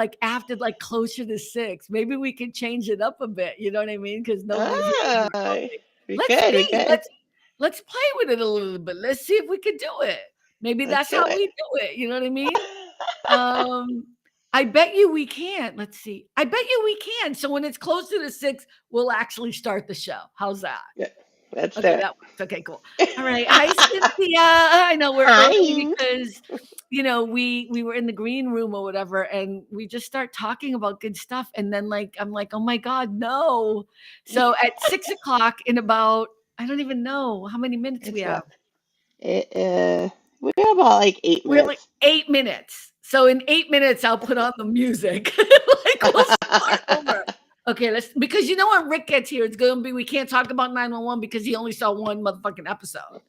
like after like closer to 6. Maybe we could change it up a bit. You know what I mean? Because nobody's here. And we're going, we let's could. see. Let's play with it a little bit. Let's see if we could do it. Maybe Let's that's do how it. we do it. You know what I mean? I bet you we can. Let's see. I bet you we can. So when it's closer to 6, we'll actually start the show. How's that? Yeah, let's do Okay, it. that works. Okay, cool. All right. Hi, Cynthia. I know we're early Hi. because we were in the green room or whatever, and we just start talking about good stuff. And then I'm like, oh my God, no. So at 6:00 in about, I don't even know how many minutes we It's have. about we have about like 8 We're like minutes. 8 minutes. So in 8 minutes, I'll put on the music. Like we'll start over. Okay, because when Rick gets here, it's gonna be we can't talk about 911 because he only saw one motherfucking episode.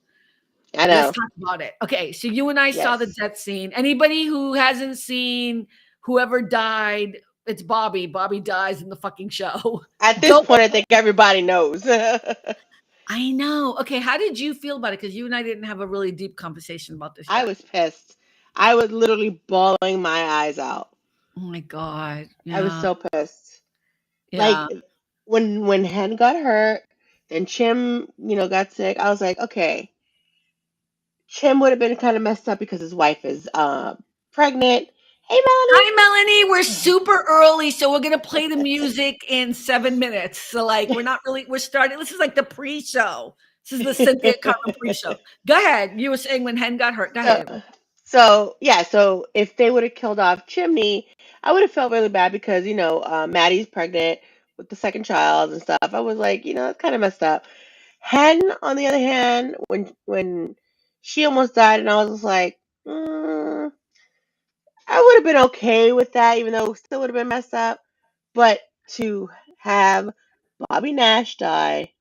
I Let's know. talk about it. Okay, so you and I saw the Yes. death scene. Anybody who hasn't seen whoever died, it's Bobby. Bobby dies in the fucking show. At this Go. point, I think everybody knows. I know. Okay, how did you feel about it? Because you and I didn't have a really deep conversation about this I yet. was pissed. I was literally bawling my eyes out. Oh my God. I was Yeah. so pissed. Like Yeah. when Hen got hurt, then Chim, got sick. I was like, okay, Chim would have been kind of messed up because his wife is pregnant. Hey, Hi, Melanie. We're super early, so we're gonna play the music in 7 minutes. So, we're starting. This is like the pre-show. This is the Cynthia Carmen pre-show. Go ahead. You were saying when Hen got hurt. Go ahead. So if they would have killed off Chimney, I would have felt really bad because Maddie's pregnant with the second child and stuff. I was like, it's kind of messed up. Hen, on the other hand, when she almost died, and I was just like, I would have been okay with that, even though it still would have been messed up. But to have Bobby Nash die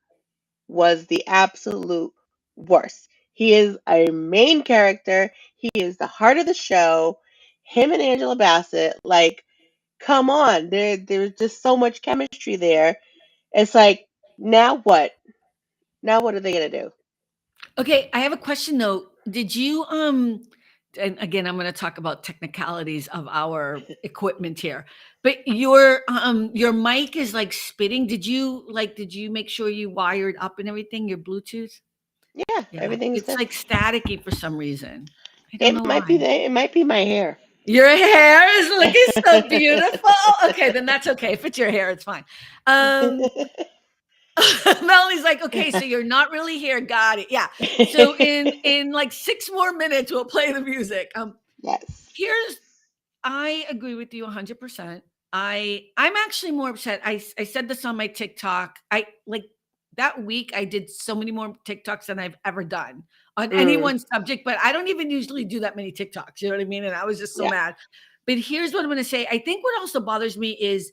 was the absolute worst. He is a main character. He is the heart of the show. Him and Angela Bassett, like, come on. There's just so much chemistry there. It's like, now what? Now what are they gonna do? Okay, I have a question though. Did you and again I'm going to talk about technicalities of our equipment here. But your mic is like spitting. Did you make sure you wired up and everything, your Bluetooth? Yeah, Yeah. everything's It's good. like staticky for some reason. I don't It know might be why. it might be my hair. Your hair is looking so beautiful. Okay, then that's okay. If it's your hair, it's fine. Um Melanie's like, okay, so you're not really here. Got it. Yeah. So in like 6 more minutes, we'll play the music. Yes. Here's I agree with you 100%. I'm actually more upset. I said this on my TikTok. I like that week I did so many more TikToks than I've ever done on any Mm, one subject, but I don't even usually do that many TikToks. You know what I mean? And I was just so yeah. mad. But here's what I'm going to say. I think what also bothers me is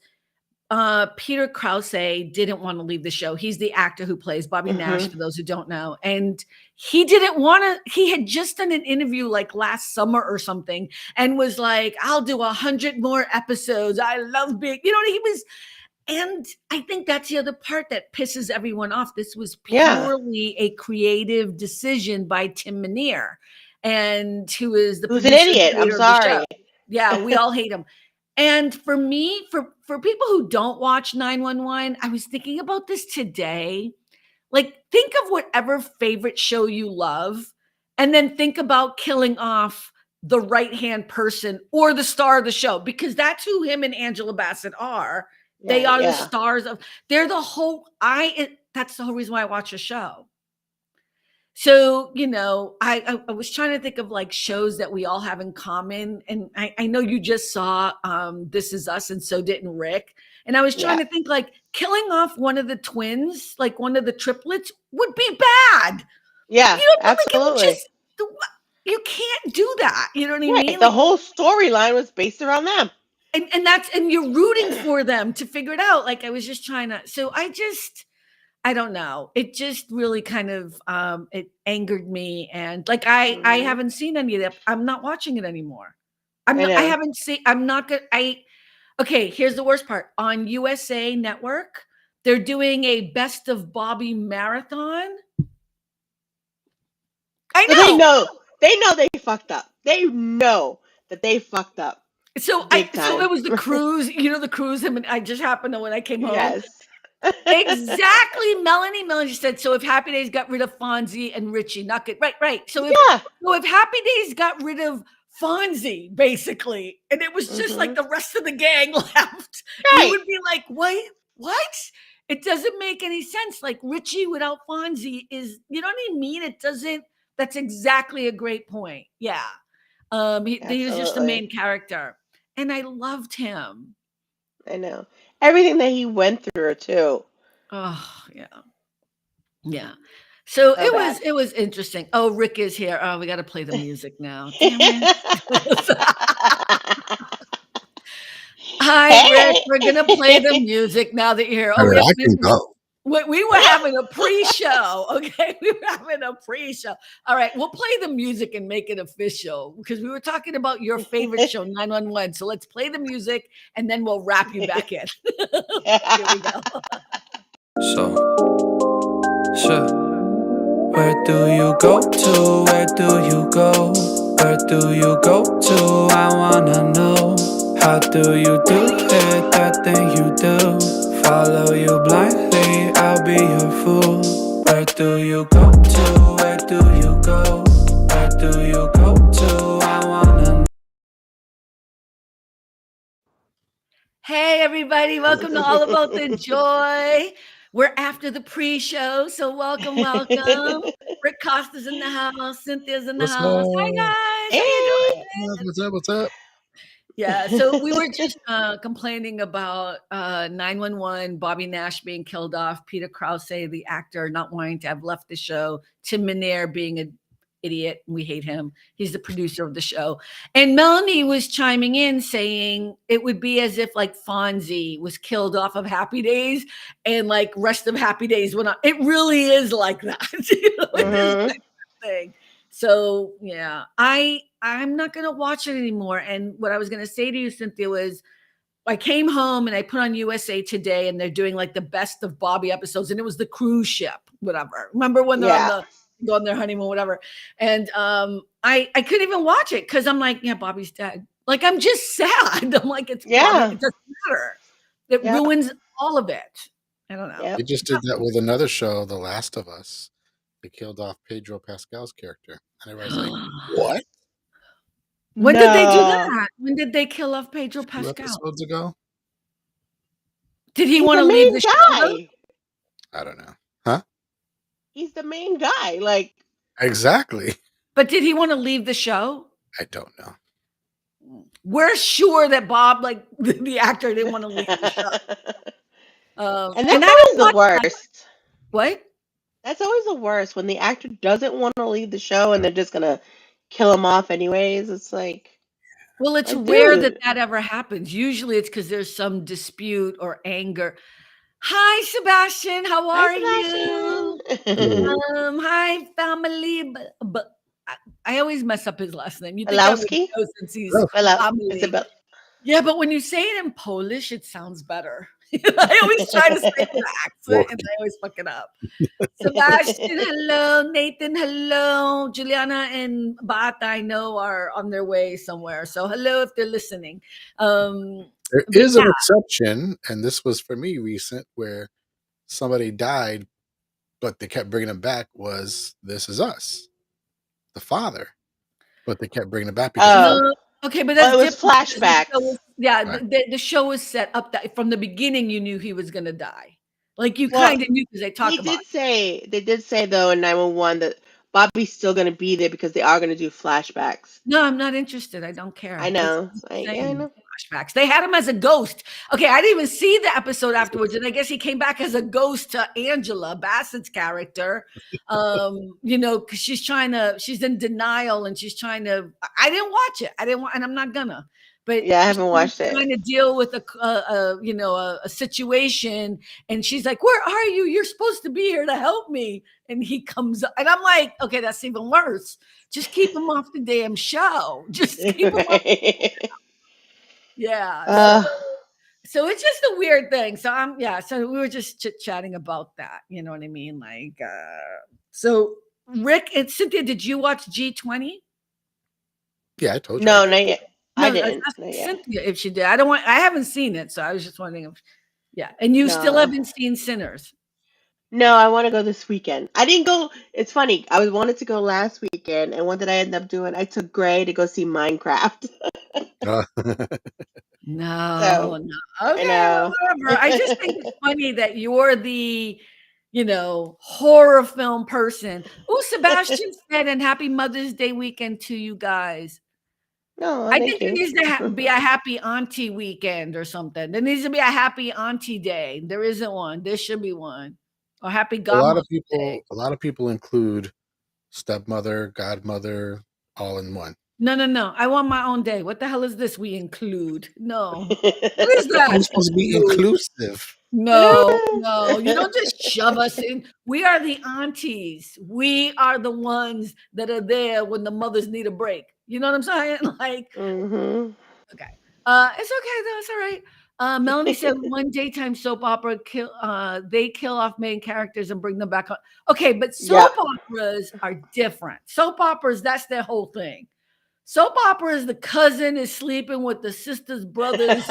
Peter Krause didn't want to leave the show. He's the actor who plays Bobby Nash, Hmm. for those who don't know. And he didn't want to, he had just done an interview like last summer or something and was like, I'll do 100 more episodes. I love being, he was, and I think that's the other part that pisses everyone off. This was Yeah. purely a creative decision by Tim Minear, and who is the Who's an producer and idiot? I'm creator of the show. sorry. Yeah, we all hate him. And for me, for people who don't watch 911, I was thinking about this today. Like, think of whatever favorite show you love, and then think about killing off the right hand person or the star of the show, because that's who him and Angela Bassett are. They Right. are the Yeah. stars of. They're the whole. That's the whole reason why I watch a show. So, I was trying to think of like shows that we all have in common. And I know you just saw This Is Us, and so didn't Rick. And I was trying Yeah. to think like killing off one of the twins, like one of the triplets, would be bad. Yeah. Like it would Absolutely. just, you can't do that. You know what I Right. mean? The Like, whole storyline was based around them. and you're rooting for them to figure it out. Like I was just trying to, so I don't know. It just really kind of it angered me, and like I Hmm. haven't seen any of that. I'm not watching it anymore. I I know. haven't seen I'm not good. Okay, here's the worst part. On USA Network, they're doing a Best of Bobby marathon. I So know. they know they fucked up. They know that they fucked up. So Big so time. it was the cruise, the cruise. Him and I just happened to when I came home. Yes. Exactly. Melanie said, so if Happy Days got rid of Fonzie and Richie, not good. Right. Yeah. So if Happy Days got rid of Fonzie, basically, and it was just like Hmm. the rest of the gang left, you Right. would be like, what? It doesn't make any sense. Like Richie without Fonzie is, you know what I mean? It doesn't, that's exactly a great point. Yeah. He was just the Absolutely. main character. And I loved him. I know. Everything that he went through too. Oh, yeah. Yeah. So So bad. it was interesting. Oh, Rick is here. Oh, we got to play the music now. Damn it. Hi, Rick. Hey. We're gonna play the music now that you're here. I Oh, mean, I can go. we were having a pre-show. Okay, we were having a pre-show. All right, we'll play the music and make it official because we were talking about your favorite show, 911. So let's play the music and then we'll wrap you back in. Here we go. So, where do you go to? Where do you go? Where do you go to? I wanna know. How do you do it? That thing you do. Follow you blindly, I'll be your fool. Where do you go to? Where do you go? Where do you go to? I wanna know. Hey, everybody. Welcome to All About the Joy. We're after the pre-show, so welcome. Rick Costa's in the house. Cynthia's in the What's house. Hi, up? guys. How you Hey. doing? What's up? Yeah, so we were just complaining about 911, Bobby Nash being killed off, Peter Krause, the actor, not wanting to have left the show, Tim Minear being an idiot. We hate him. He's the producer of the show. And Melanie was chiming in saying it would be as if like Fonzie was killed off of Happy Days and like rest of Happy Days went on. It really is like that. It is Hmm. like that thing. So yeah, I'm not gonna watch it anymore. And what I was gonna say to you, Cynthia, was I came home and I put on USA Today and they're doing like the best of Bobby episodes, and it was the cruise ship, whatever. Remember when they're on Yeah. the go on their honeymoon, whatever. And I couldn't even watch it because I'm like, yeah, Bobby's dead. Like I'm just sad. I'm like, it's Bobby, Yeah. it doesn't matter. It Yep. ruins all of it. I don't know. They Yep. just did that with another show, The Last of Us. They killed off Pedro Pascal's character. And everybody's like, what? When did they do No. that? When did they kill off Pedro 2 Pascal? episodes ago? Did he He's want the to leave main the show though? guy. I don't know. Huh? He's the main guy. Like, Exactly. But did he want to leave the show? I don't know. We're sure that Bob, like the actor, didn't want to leave the show. and And that's I always don't the watch worst. what? That's always the worst when the actor doesn't want to leave the show and they're just gonna kill him off anyways. It's Well, it's like, rare that dude. that ever happens. Usually it's because there's some dispute or anger. Hi, Sebastian. How Hi, are you? Hello. Hi, family. But I always mess up his last name. You think I would Belowski? know since he's Hello. Hello. family. Isabel. Yeah, but when you say it in Polish, it sounds better. I always try to say it with an accent and I always fuck it up. Sebastian, hello. Nathan, hello. Juliana and Bata, I know, are on their way somewhere. So hello if they're listening. There But is an yeah, exception, and this was for me recent, where somebody died, but they kept bringing him back, was This Is Us, the father. But they kept bringing it back because Oh, no, okay, but well, that's it was different because the show flashbacks. was, yeah, right. the show was set up that from the beginning you knew he was going to die. Like you Well, kind of knew because they talk about it. they did say though in 911 that Bobby's still gonna be there because they are gonna do flashbacks. No, I'm not interested. I don't I care. It's know. just Yeah, I saying know. flashbacks. They had him as a ghost. Okay, I didn't even see the episode afterwards, and I guess he came back as a ghost to Angela Bassett's character. Because she's in denial and she's trying to. I didn't watch it. I didn't want, and I'm not gonna. But Yeah, I haven't she's watched it. trying to deal with a situation, and she's like, "Where are you? You're supposed to be here to help me." And he comes up, and I'm like, "Okay, that's even worse. Just keep him off the damn show. Just keep him off." Right. Yeah. Uh, So it's just a weird thing. So we were just chit-chatting about that. You know what I mean? Like, so Rick and Cynthia, did you watch G20? Yeah, I told you I no, did. not yet. I No, I was didn't. No, asking yeah. Cynthia if she did. I haven't seen it, so I was just wondering if yeah. And you still No. haven't seen Sinners. No, I want to go this weekend. I didn't go. It's funny. I wanted to go last weekend, and what did I end up doing? I took Gray to go see Minecraft. Uh, No, So no. I Okay, well, know. whatever. I just think it's funny that you're the, horror film person. Oh, Sebastian said, and happy Mother's Day weekend to you guys. No, I thank think there you. needs to be a happy auntie weekend or something. There needs to be a happy auntie day. There isn't one. There should be one. Or happy a lot godmother of day. people include stepmother, godmother, all in one. No. I want my own day. What the hell is this we include? No. What is We're that? supposed to be Include? inclusive. No. You don't just shove us in. We are the aunties. We are the ones that are there when the mothers need a break. You know what I'm saying? Like, Hmm. okay. It's okay though. It's all right. Melanie said one daytime soap opera they kill off main characters and bring them back on. Okay, but soap Yep. operas are different. Soap operas, that's their whole thing. Soap operas, the cousin is sleeping with the sister's brother's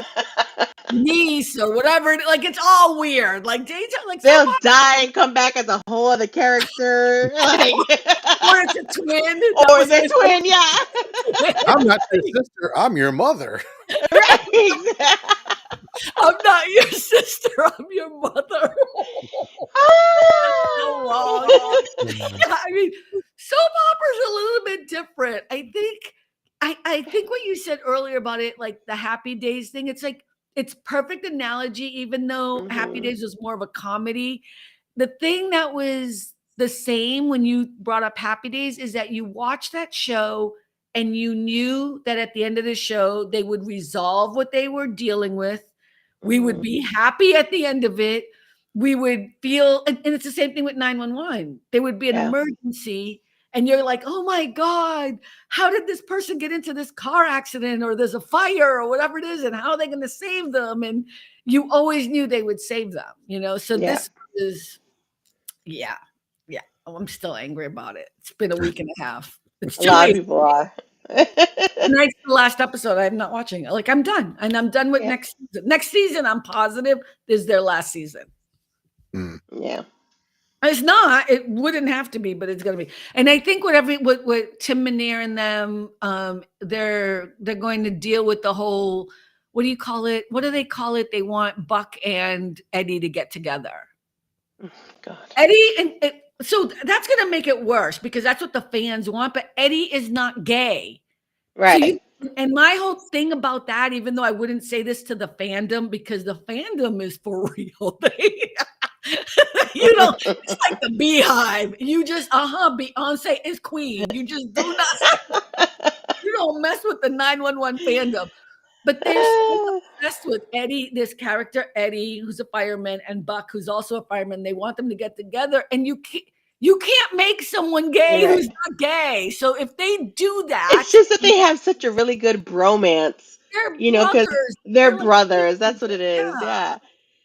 niece or whatever. Like it's all weird. Like daytime, like soap They'll die and come back as a whole other character. Like, or it's a twin. That or was the it. twin, yeah. I'm not your sister. I'm your mother. Right. I'm not your sister. I'm your mother. That's so wrong. Yeah, I mean, soap operas are a little bit different. I think what you said earlier about it, like the Happy Days thing, it's like it's perfect analogy, even though Happy Hmm. Days was more of a comedy. The thing that was the same when you brought up Happy Days is that you watched that show and you knew that at the end of the show they would resolve what they were dealing with. We would Hmm. be happy at the end of it. We would feel, and it's the same thing with 911. There would be an Yeah. emergency, and you're like, oh my God, how did this person get into this car accident or there's a fire or whatever it is? And how are they going to save them? And you always knew they would save them. So Yeah. this is, yeah. Oh, I'm still angry about it. It's been a week and a half. It's A too lot of late. people are. Tonight's the last episode. I'm not watching it. Like I'm done. And I'm done with Yeah. next season. Next season, I'm positive is their last season. Mm. Yeah. It's not. It wouldn't have to be, but it's gonna be. And I think what Tim Minear and them, they're going to deal with the whole. What do you call it? What do they call it? They want Buck and Eddie to get together. God. Eddie so that's gonna make it worse because that's what the fans want. But Eddie is not gay. So Right. and my whole thing about that, even though I wouldn't say this to the fandom because the fandom is for real. It's like the Beehive. You just, Beyonce is queen. You just do not, you don't mess with the 911 fandom. But they're so obsessed with Eddie, this character Eddie, who's a fireman, and Buck, who's also a fireman. They want them to get together, and you can't make someone gay Right. who's not gay. So if they do that, It's just that they have such a really good bromance, they're because brothers. they're They're like brothers. siblings. That's what it Yeah. is. Yeah.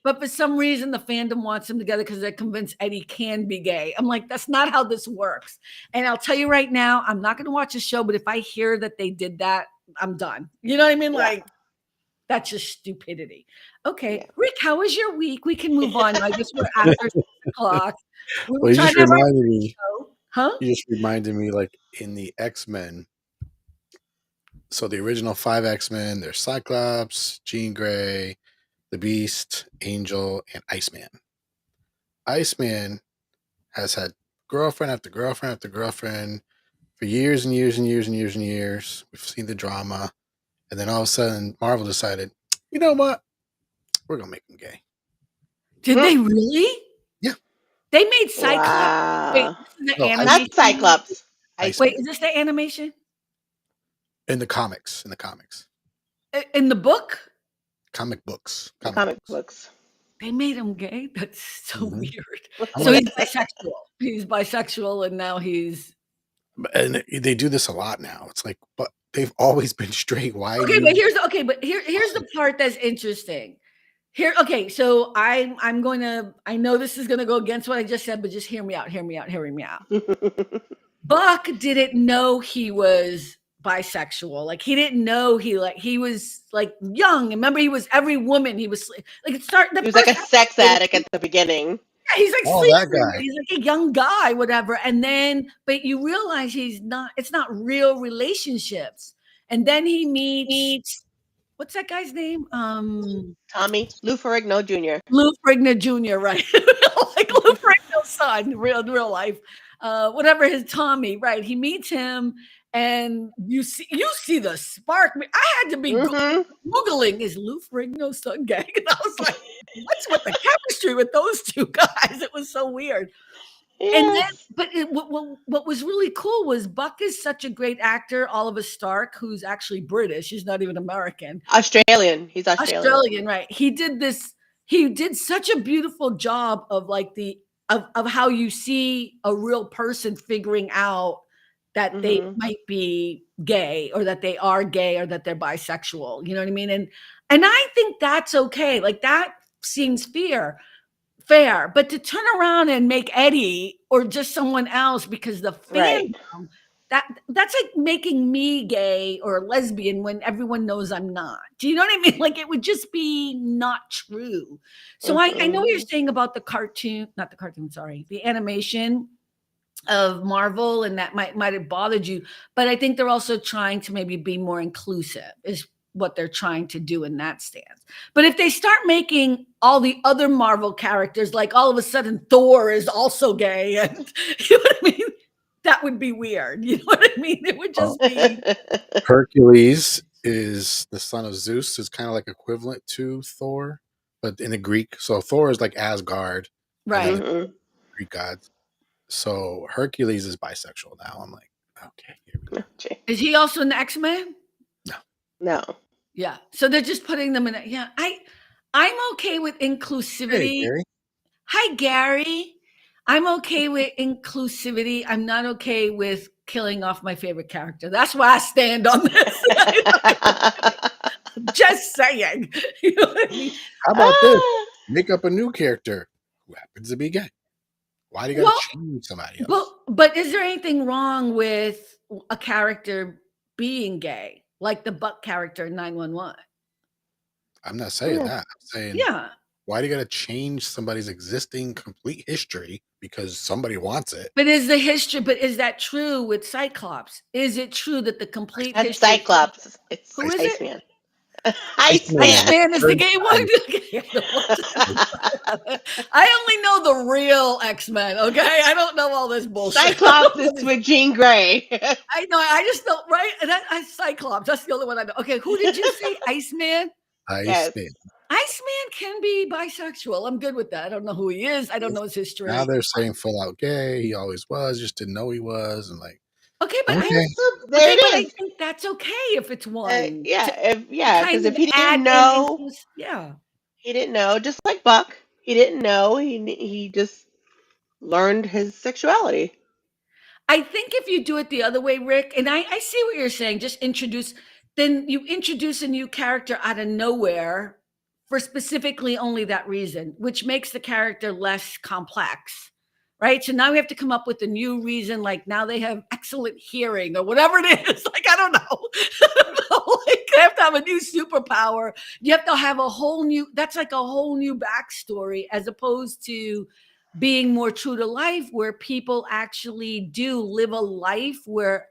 But for some reason, the fandom wants them together because they're convinced Eddie can be gay. I'm like, that's not how this works. And I'll tell you right now, I'm not going to watch the show, but if I hear that they did that, I'm done. You know what I mean? Yeah. Like, that's just stupidity. Okay, Yeah. Rick, how was your week? We can move on. I guess we're after 6:00. We were Well, you trying just to have our reminded me. show. Huh? You just reminded me, like in the X-Men. So the original 5 X-Men, there's Cyclops, Jean Grey, the Beast, Angel, and Iceman. Iceman has had girlfriend after girlfriend after girlfriend for years and years and years and years and years. We've seen the drama. And then all of a sudden, Marvel decided, you know what? We're going to make him gay. Did they really? Yeah. They made Cyclops. Wait, Wow. this is the No, animation? Not Cyclops. Iceman. Wait, is this the animation? In the comics. In the book? Comic books. The comic books. They made him gay? That's so Mhm. weird. I'm So like- he's bisexual. He's bisexual, and now he's And they do this a lot now. It's like, but they've always been straight. Why? okay. But here's the part that's interesting. Okay. So I'm going to. I know this is going to go against what I just said, but just hear me out. Buck didn't know he was bisexual. Like he didn't know he was like young. Remember, he was every woman. He was like it started. He was like a sex addict at the beginning. Yeah, he's like Oh, that sleeping. guy. He's like a young guy, whatever. And then, but you realize he's not. It's not real relationships. And then he meets what's that guy's name? Tommy Lou Ferrigno Jr. Lou Ferrigno Jr. Right, like Lou Ferrigno's son, real life. Whatever his Tommy, right? He meets him, and you see the spark. I had to be googling is Lou Ferrigno's son gay, and I was like, what's with the chemistry with those two guys? It was so weird. And then, but what was really cool was Buck is such a great actor, Oliver Stark, who's actually British. He's not even American. Australian. He's Australian, right? He did such a beautiful job of like of how you see a real person figuring out that they might be gay or that they are gay or that they're bisexual. You know what I mean? And I think that's okay. Like that seems fair. But to turn around and make Eddie or just someone else because the fandom, that's like making me gay or lesbian when everyone knows I'm not. Do you know what I mean? Like it would just be not true. So I know what you're saying about the animation of Marvel, and that might have bothered you, but I think they're also trying to maybe be more inclusive is what they're trying to do in that stance. But if they start making all the other Marvel characters, like all of a sudden Thor is also gay, and you know what I mean? That would be weird. You know what I mean? It would just be. Hercules is the son of Zeus. Is kind of like equivalent to Thor, but in the Greek. So Thor is like Asgard, Right? Greek gods. So Hercules is bisexual now. I'm like, okay, here we go. Is he also in the X-Men? No. Yeah. So they're just putting them in. Yeah. I'm okay with inclusivity. Hey, Gary. Hi, Gary. I'm okay with inclusivity. I'm not okay with killing off my favorite character. That's why I stand on this. Just saying. You know what I mean? How about this? Make up a new character who happens to be gay. Why do you got to change somebody else? But is there anything wrong with a character being gay, like the Buck character in 911? I'm not saying that. I'm saying, why do you got to change somebody's existing complete history because somebody wants it? But is that true with Cyclops? Is it true that the complete That's history? Cyclops. Who is Iceman. Iceman is the gay one. I only know the real X-Men. Okay, I don't know all this bullshit. Cyclops is with Jean Grey. I know. I just don't. Right, and Cyclops. That's the only one I know. Okay, who did you say? Iceman. Iceman. Iceman can be bisexual. I'm good with that. I don't know who he is. I don't know his history. Now they're saying full out gay. He always was. Just didn't know he was, and like. Okay, but I think that's okay if it's one. Because if he didn't know, he didn't know. Just like Buck, he didn't know. He just learned his sexuality. I think if you do it the other way, Rick, and I see what you're saying, then you introduce a new character out of nowhere for specifically only that reason, which makes the character less complex. Right. So now we have to come up with a new reason. Like now they have excellent hearing or whatever it is. Like, I don't know. Like they have to have a new superpower. You have to have that's like a whole new backstory as opposed to being more true to life where people actually do live a life where,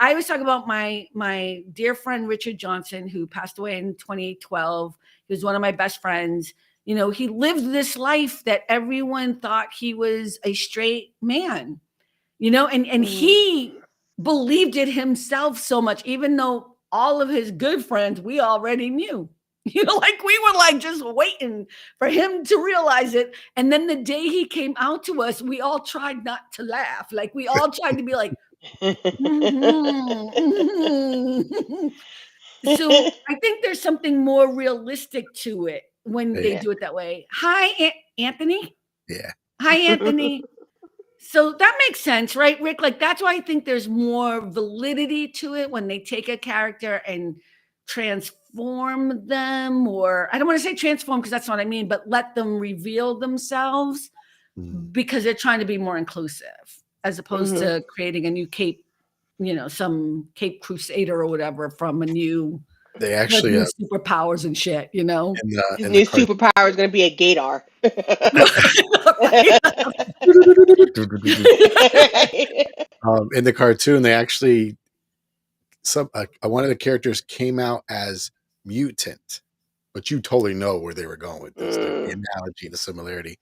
I was talking about my dear friend, Richard Johnson, who passed away in 2012. He was one of my best friends. You know, he lived this life that everyone thought he was a straight man, you know, and he believed it himself so much, even though all of his good friends, we already knew, you know, like we were like just waiting for him to realize it. And then the day he came out to us, we all tried not to laugh. Like we all tried to be like, So I think there's something more realistic to it when they do it that way. Hi, Anthony. Yeah. Hi, Anthony. So that makes sense, right, Rick? Like that's why I think there's more validity to it when they take a character and transform them, or I don't want to say transform because that's not what I mean, but let them reveal themselves because they're trying to be more inclusive as opposed to creating a new cape some Cape Crusader or whatever from a new They actually superpowers and shit, in His in new the cartoon. superpower is going to be a gaydar. In the cartoon, they actually one of the characters came out as mutant, but you totally know where they were going with this, like the analogy, the similarity.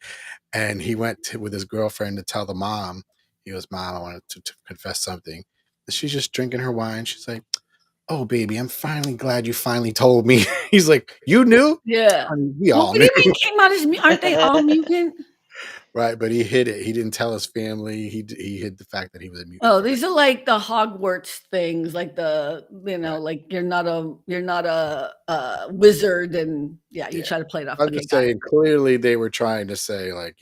And he went with his girlfriend to tell the mom. He goes, "Mom, I wanted to confess something." She's just drinking her wine. She's like, "Oh, baby, I'm finally glad you finally told me." He's like, "You knew?" Yeah. I mean, we Well, all what do knew. you mean came out as aren't they all mutant? Right, but he hid it. He didn't tell his family. He hid the fact that he was a mutant. Oh, these are like the Hogwarts things, like like you're not a wizard, and you try to play it off. I'm Okay, just got it. saying, clearly they were trying to say, like,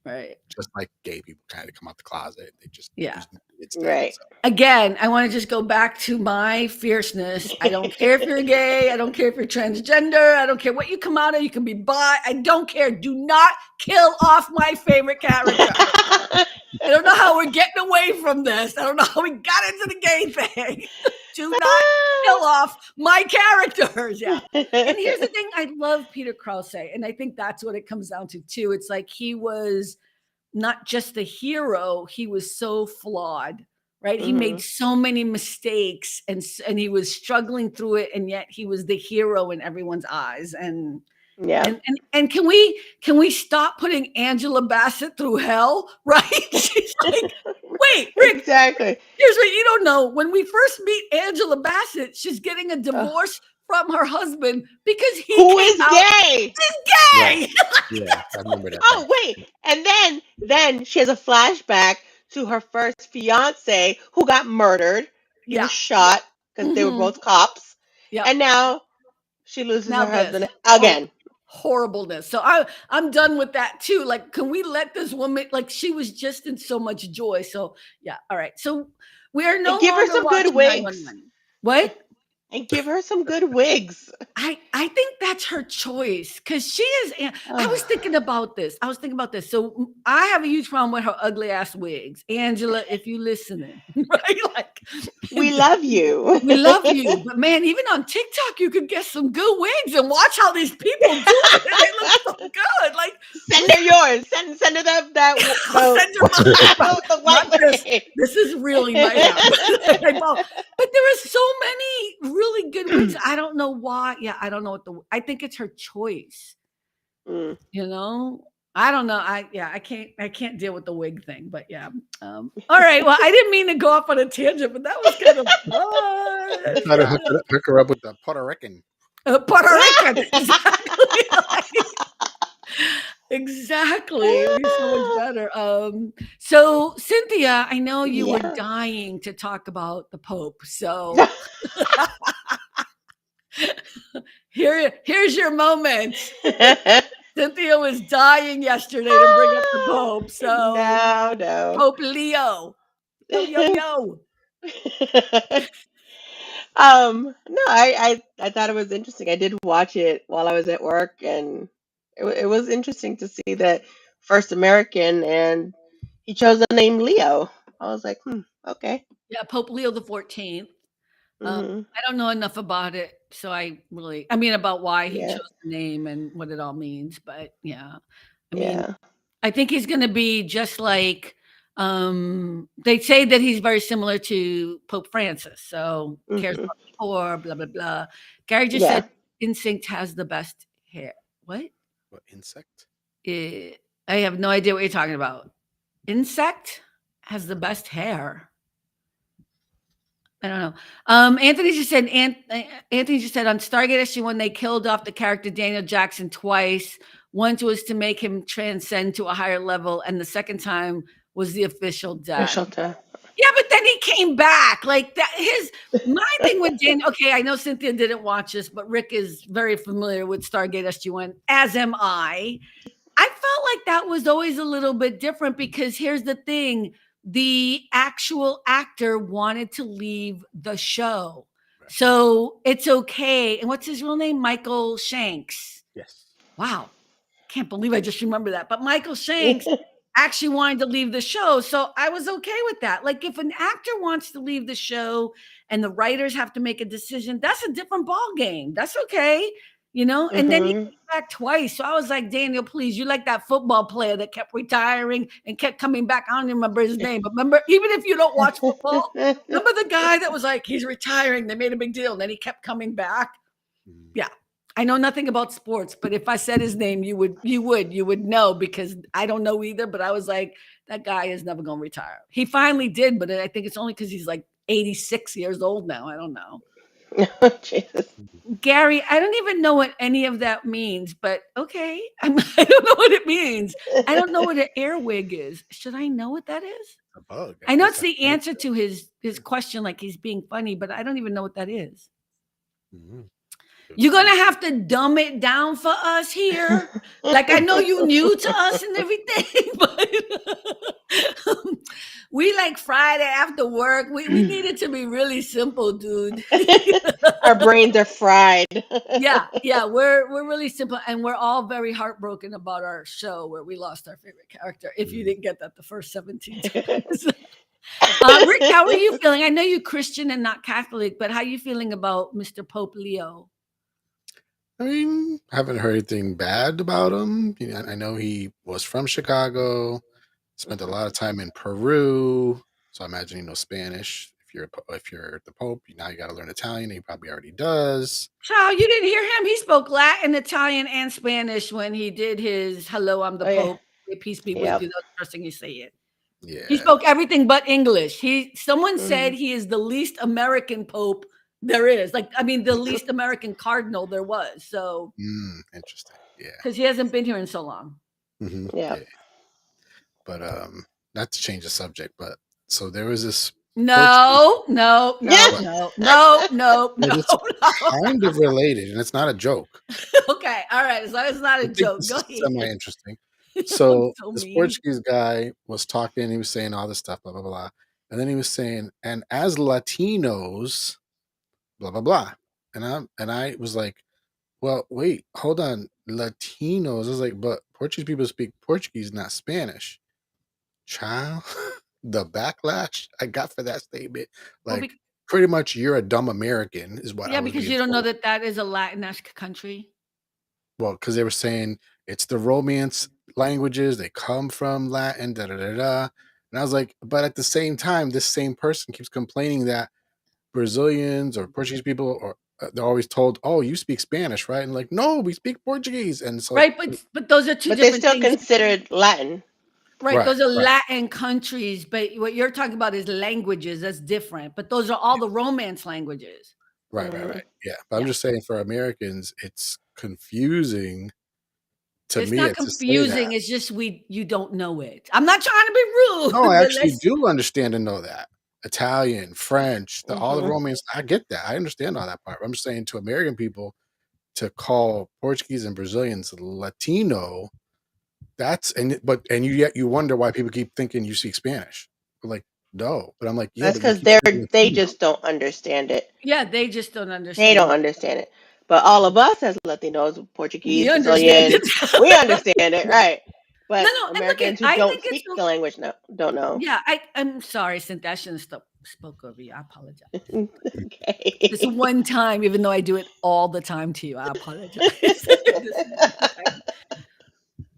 Right. just like gay people trying to come out the closet. They just it's Right. So. Again, I want to just go back to my fierceness. I don't care if you're gay. I don't care if you're transgender. I don't care what you come out of. You can be bi. I don't care. Do not kill off my favorite character. I don't know how we're getting away from this. I don't know how we got into the gay thing. Do not kill off my characters. Yeah. And here's the thing. I love Peter Krause. And I think that's what it comes down to, too. It's like he was not just the hero. He was so flawed, right? He made so many mistakes and he was struggling through it. And yet he was the hero in everyone's eyes. And and can we stop putting Angela Bassett through hell? Right? She's like, wait, Rick. Exactly. Here's what you don't know. When we first meet Angela Bassett, she's getting a divorce from her husband because who is gay. He's gay. Yeah, I remember that. Oh, wait. And then she has a flashback to her first fiance who got murdered. He was shot because they were both cops. Yeah. And now she loses her husband again. Horribleness. So I'm done with that too. Like, can we let this woman, like, she was just in so much joy. So yeah. All right. So we are no give her longer some good wigs. What? And give her some good wigs. I think that's her choice because she is. I was thinking about this. So I have a huge problem with her ugly ass wigs. Angela, if you listening, right? Like, we love you. We love you. But man, even on TikTok, you could get some good wigs and watch how these people do it. They look so good. Like, send her yours. Send her that send her the white wig. This is really nice. But there are so many really good wigs. I don't know why. Yeah, I don't know I think it's her choice. I don't know. I can't deal with the wig thing, but yeah. All right. Well, I didn't mean to go off on a tangent, but that was kind of fun. Try to hook her up with the Puerto Rican. Puerto Rican. Exactly. It'd be so much better. So Cynthia, I know you were dying to talk about the Pope. So here's your moment. Cynthia was dying yesterday to bring up the Pope. So no. Pope Leo. Yo. No, I thought it was interesting. I did watch it while I was at work, and it was interesting to see that first American, and he chose the name Leo. I was like, okay. Yeah, Pope Leo the 14th. I don't know enough about it, so about why he chose the name and what it all means. But yeah, I think he's going to be just like they say that he's very similar to Pope Francis. So cares about the poor, blah blah blah. Gary just said instinct has the best hair. What insect? I have no idea what you're talking about. Insect has the best hair. I don't know. Anthony just said on Stargate SG-1 they killed off the character Daniel Jackson twice. Once was to make him transcend to a higher level, and the second time was the official death. Yeah, but then he came back. Like that. My thing with Daniel. Okay, I know Cynthia didn't watch this, but Rick is very familiar with Stargate SG-1, as am I. I felt like that was always a little bit different because here's the thing. The actual actor wanted to leave the show. Right. So it's okay. And what's his real name? Michael Shanks. Yes. Wow. Can't believe I just remember that. But Michael Shanks, actually wanted to leave the show. So I was okay with that. Like if an actor wants to leave the show and the writers have to make a decision, that's a different ball game. That's okay. And then he came back twice. So I was like, Daniel, please, you like that football player that kept retiring and kept coming back. I don't remember his name, but remember, even if you don't watch football, remember the guy that was like, he's retiring. They made a big deal. And then he kept coming back. Yeah. I know nothing about sports, but if I said his name, you would know, because I don't know either. But I was like, that guy is never going to retire. He finally did, but I think it's only because he's like 86 years old now. I don't know. Jesus. Gary, I don't even know what any of that means, but okay. I don't know what it means. I don't know what an earwig is. Should I know what that is? A bug. I know it's the answer to his question, like he's being funny, but I don't even know what that is. Mm-hmm. You're going to have to dumb it down for us here. Like, I know you new to us and everything, but we like Friday after work. We need it to be really simple, dude. Our brains are fried. Yeah, we're really simple, and we're all very heartbroken about our show where we lost our favorite character. If you didn't get that the first 17 times. Rick, how are you feeling? I know you're Christian and not Catholic, but how are you feeling about Mr. Pope Leo? I mean, I haven't heard anything bad about him. I know he was from Chicago, spent a lot of time in Peru, so I imagine he knows Spanish. If you're the Pope, now you got to learn Italian. He probably already does. Child, you didn't hear him. He spoke Latin, Italian, and Spanish when he did his "Hello, I'm the Pope. Yeah. Peace be with you." That's the first thing you say it. Yeah, he spoke everything but English. Someone said he is the least American Pope there is. Like, I mean, the least American cardinal there was. So interesting. Yeah, because he hasn't been here in so long. Mm-hmm. Yeah. But not to change the subject, but so there was this. No. It's kind of related, and it's not a joke. Okay, all right. So it's not a joke. Go ahead. Semi-interesting. So this Portuguese guy was talking. He was saying all this stuff, blah blah blah, and then he was saying, "And as Latinos, blah blah blah," and I was like, "Well, wait, hold on, Latinos." I was like, "But Portuguese people speak Portuguese, not Spanish." Child, the backlash I got for that statement, like pretty much you're a dumb American is what. Yeah, because you don't know that is a Latin-esque country. Well, because they were saying it's the Romance languages, they come from Latin, da da da da. And I was like, but at the same time, this same person keeps complaining that Brazilians or Portuguese people or they're always told, "Oh, you speak Spanish, right?" And like, no, we speak Portuguese. And so, right, but those are two. But different they're still things. considered Latin. Right, those are Latin countries, but what you're talking about is languages. That's different. But those are all the Romance languages. Right. Yeah, but I'm just saying, for Americans, it's confusing. It's not confusing. It's just you don't know it. I'm not trying to be rude. No, I actually do understand and know that. Italian, French, all the Romance. I get that. I understand all that part. I'm just saying, to American people, to call Portuguese and Brazilians Latino, you wonder why people keep thinking you speak Spanish. Like, no, but I'm like, yeah, that's because they just don't understand it. Yeah, they just don't understand. They don't understand it. But all of us as Latinos, Portuguese, Brazilian, we understand it, right? But Americans who don't speak the language don't know. Yeah, I'm sorry, Cynthia. I shouldn't have spoke over you. I apologize. Okay. This one time, even though I do it all the time to you, I apologize.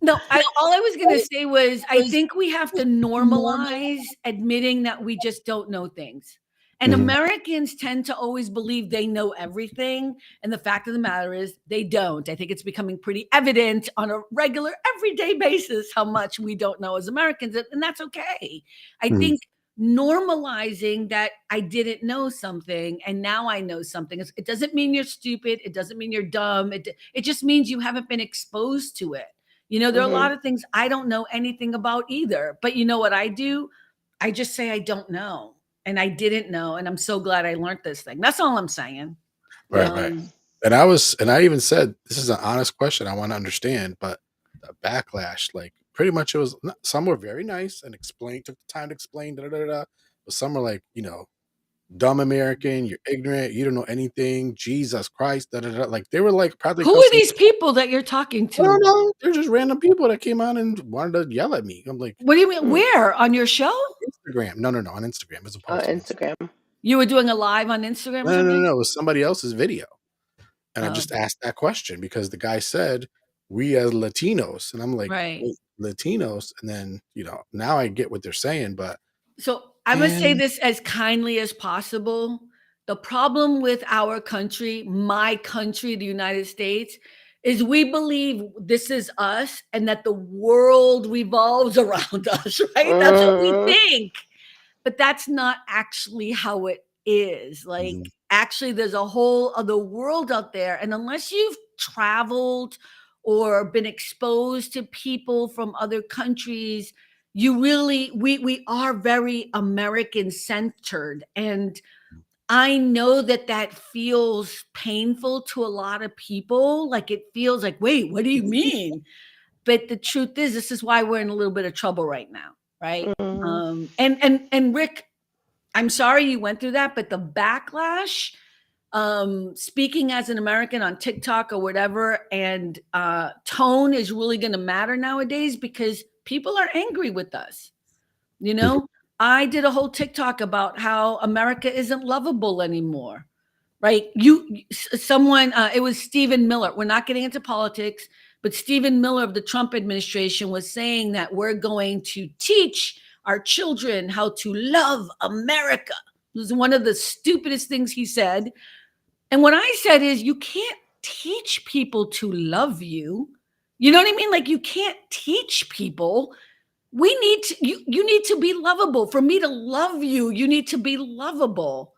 No, all I was going to say was I think we have to normalize admitting that we just don't know things. And Americans tend to always believe they know everything. And the fact of the matter is they don't. I think it's becoming pretty evident on a regular, everyday basis how much we don't know as Americans. And that's okay. I think normalizing that I didn't know something and now I know something. It doesn't mean you're stupid. It doesn't mean you're dumb. It just means you haven't been exposed to it. There are a lot of things I don't know anything about either. But you know what I do? I just say I don't know. And I didn't know. And I'm so glad I learned this thing. That's all I'm saying. Right. And I even said, this is an honest question. I want to understand. But the backlash, like, pretty much it was, some were very nice and took the time to explain, but some were like, dumb American, you're ignorant, you don't know anything, Jesus Christ, da da da. Like they were like probably Who are cussing. these people that you're talking I don't to? know. They're just random people that came on and wanted to yell at me. I'm like, What do you mean? Where? On your show? Instagram. No, on Instagram. It's a On post on Instagram. Instagram. You were doing a live on Instagram or No, something? It was somebody else's video. And I Oh, just asked that question because the guy said, we as Latinos. And I'm like, right. wait, Latinos? And then, now I get what they're saying, but So I must say this as kindly as possible. The problem with our country, my country, the United States, is we believe this is us and that the world revolves around us, right? That's what we Mhm. think. But that's not actually how it is. Like, Mhm. actually, there's a whole other world out there. And unless you've traveled or been exposed to people from other countries, you really, we are very American centered. And I know that that feels painful to a lot of people. Like, it feels like, wait, what do you mean? But the truth is, this is why we're in a little bit of trouble right now, right? Mhm. And Rick, I'm sorry you went through that, but the backlash, speaking as an American on TikTok or whatever, and tone is really going to matter nowadays because people are angry with us. You know, I did a whole TikTok about how America isn't lovable anymore. Right? Someone, it was Stephen Miller. We're not getting into politics, but Stephen Miller of the Trump administration was saying that we're going to teach our children how to love America. It was one of the stupidest things he said. And what I said is, you can't teach people to love you. You know what I mean? Like, you can't teach people. We need to, you need to be lovable. For me to love you, you need to be lovable.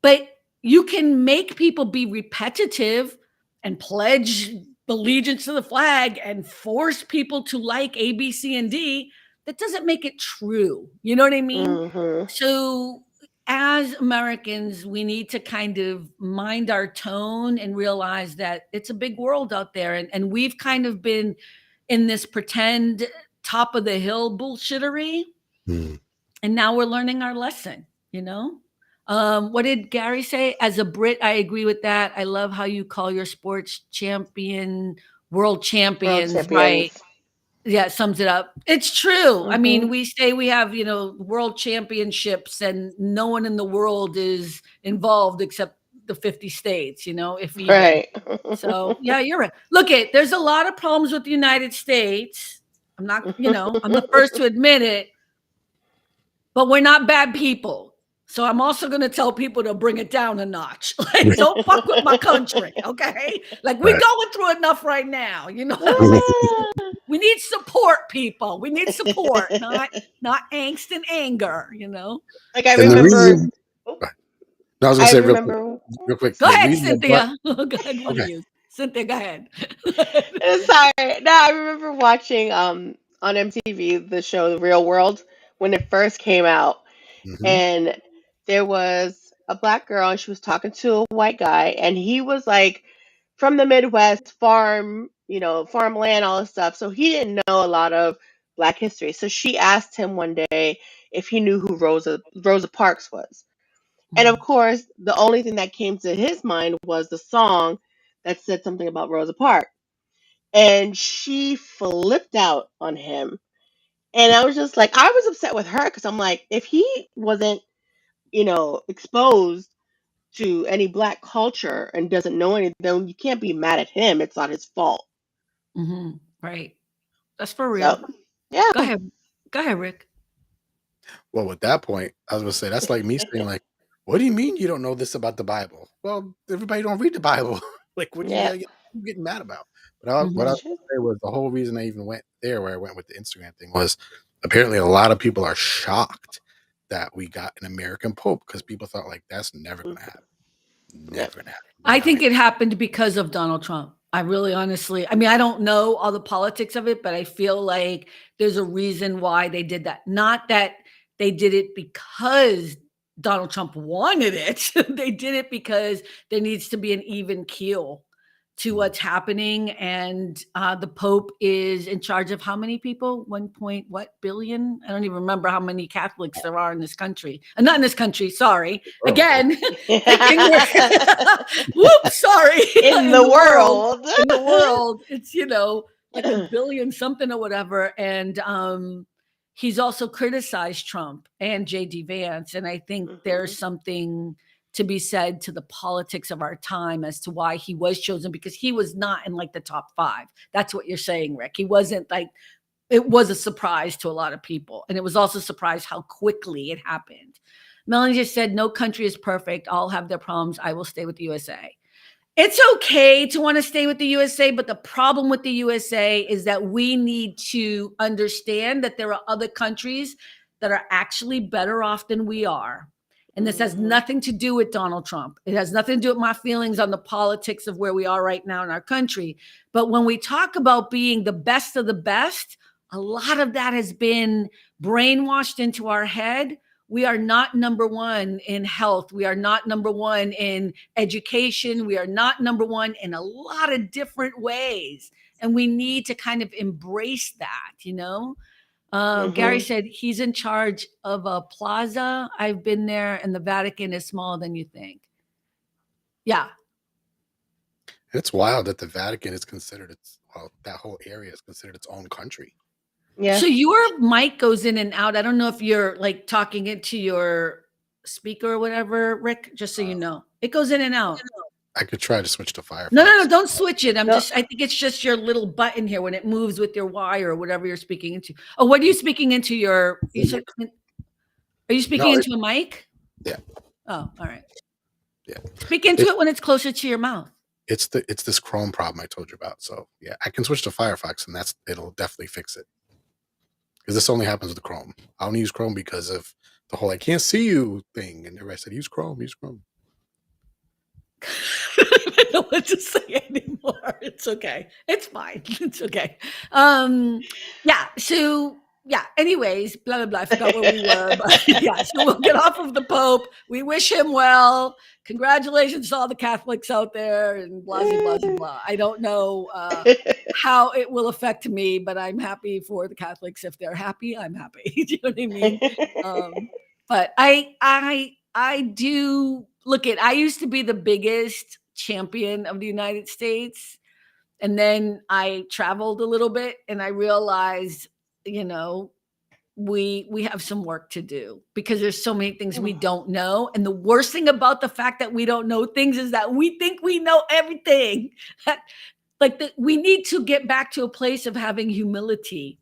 But you can make people be repetitive and pledge allegiance to the flag and force people to like A, B, C, and D. That doesn't make it true. You know what I mean? Mhm. So, as Americans, we need to kind of mind our tone and realize that it's a big world out there. And we've kind of been in this pretend top of the hill bullshittery. Mhm. And now we're learning our lesson, you know? What did Gary say? As a Brit, I agree with that. I love how you call your sports champion world World champions, right? champions. Yeah, it sums it up. It's true. I mean, Mhm. we say we have, world championships and no one in the world is involved except the 50 states, if even. Right. So, yeah, you're right. Look, there's a lot of problems with the United States. I'm not, I'm the first to admit it, but we're not bad people. So I'm also going to tell people to bring it down a notch. Like, don't fuck with my country, okay? Like, we're Right. going through enough right now. You know what I'm saying? We need support, people. We need support, not angst and anger. Like I And the remember, reason, oh, no, I was gonna I say remember. real quick, Go the ahead, reason I brought, Cynthia. Go ahead, one of okay, you. Cynthia, go ahead. Sorry. No, I remember watching on MTV the show The Real World when it first came out, hmm and there was a black girl and she was talking to a white guy, and he was like from the Midwest, farmland, all this stuff. So he didn't know a lot of black history. So she asked him one day if he knew who Rosa Parks was. And of course, the only thing that came to his mind was the song that said something about Rosa Parks. And she flipped out on him. And I was just like, I was upset with her because I'm like, if he wasn't, exposed to any black culture and doesn't know anything, then you can't be mad at him. It's not his fault. Right. That's for real. So, yeah. Go ahead. Go ahead, Rick. well, at that point, I was gonna say that's like me saying like, what do you mean you don't know this about the Bible? Well, everybody don't read the Bible. Like, what are Yeah, you getting mad about? But what I that's was true. gonna say was the whole reason I even went there, where I went with the Instagram thing, was apparently a lot of people are shocked that we got an American Pope because people thought like that's never gonna happen, Yep. never gonna happen. But I now think it happened because of Donald Trump. I really honestly, I mean, I don't know all the politics of it, but I feel like there's a reason why they did that. Not that they did it because Donald Trump wanted it. They did it because there needs to be an even keel to what's happening, and the Pope is in charge of how many people? 1 billion? I don't even remember how many Catholics there are in this country. Not in this country, sorry. Again, thinking whoops, sorry. In the world. In the world, it's like a billion something or whatever, and he's also criticized Trump and JD Vance, and I think there's something to be said to the politics of our time as to why he was chosen, because he was not in like the top 5. That's what you're saying, Rick. He wasn't like, it was a surprise to a lot of people. And it was also a surprise how quickly it happened. Melanie just said, no country is perfect. All have their problems. I will stay with the USA. It's okay to want to stay with the USA, but the problem with the USA is that we need to understand that there are other countries that are actually better off than we are. And this has nothing to do with Donald Trump. It has nothing to do with my feelings on the politics of where we are right now in our country. But when we talk about being the best of the best, a lot of that has been brainwashed into our head. We are not number one in health. We are not number one in education. We are not number one in a lot of different ways. And we need to kind of embrace that, Gary said he's in charge of a plaza. I've been there, and the Vatican is smaller than you think. Yeah. It's wild that the Vatican is considered that whole area is considered its own country. Yeah. So your mic goes in and out. I don't know if you're like talking into your speaker or whatever, Rick, just so you know. It goes in and out. I could try to switch to Firefox. No, don't switch it. I think it's just your little button here when it moves with your wire or whatever you're speaking into. Oh, what are you speaking into are you speaking into a mic? Yeah. Oh, all right. Yeah. Speak into it when it's closer to your mouth. It's this Chrome problem I told you about. So yeah, I can switch to Firefox and it'll definitely fix it. Because this only happens with Chrome. I only use Chrome because of the whole I can't see you thing. And everybody said, use Chrome. I don't know what to say anymore. It's okay. It's fine. It's okay. Yeah. So yeah. Anyways, blah blah blah. I forgot where we were, but yeah. So we'll get off of the Pope. We wish him well. Congratulations to all the Catholics out there, and blah blah blah blah. I don't know how it will affect me, but I'm happy for the Catholics. If they're happy, I'm happy. Do you know what I mean? But I do look at, I used to be the biggest champion of the United States. And then I traveled a little bit and I realized, we have some work to do because there's so many things we don't know. And the worst thing about the fact that we don't know things is that we think we know everything. We need to get back to a place of having humility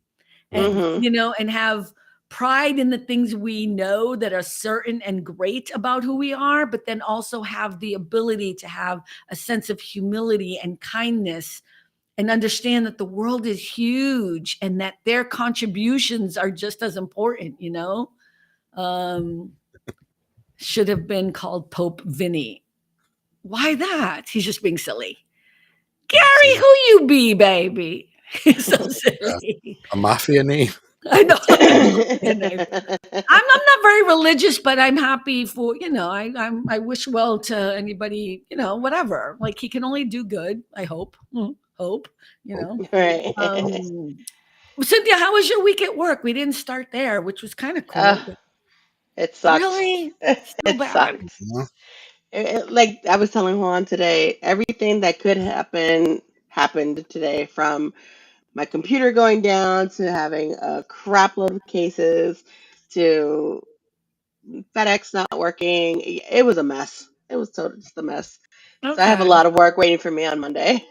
and, and have pride in the things we know that are certain and great about who we are, but then also have the ability to have a sense of humility and kindness and understand that the world is huge and that their contributions are just as important, should have been called Pope Vinny. Why that? He's just being silly. Gary, who you be, baby? He's so silly. A mafia name. I know. I'm not very religious, but I'm happy for, I wish well to anybody, whatever. Like he can only do good, I hope. Right. Cynthia, how was your week at work? We didn't start there, which was kind of cool. It sucks. Really? It sucks. Like I was telling Juan today, everything that could happen happened today, from my computer going down to having a crap load of cases to FedEx not working. It was a mess. It was totally just a mess. Okay. So I have a lot of work waiting for me on Monday.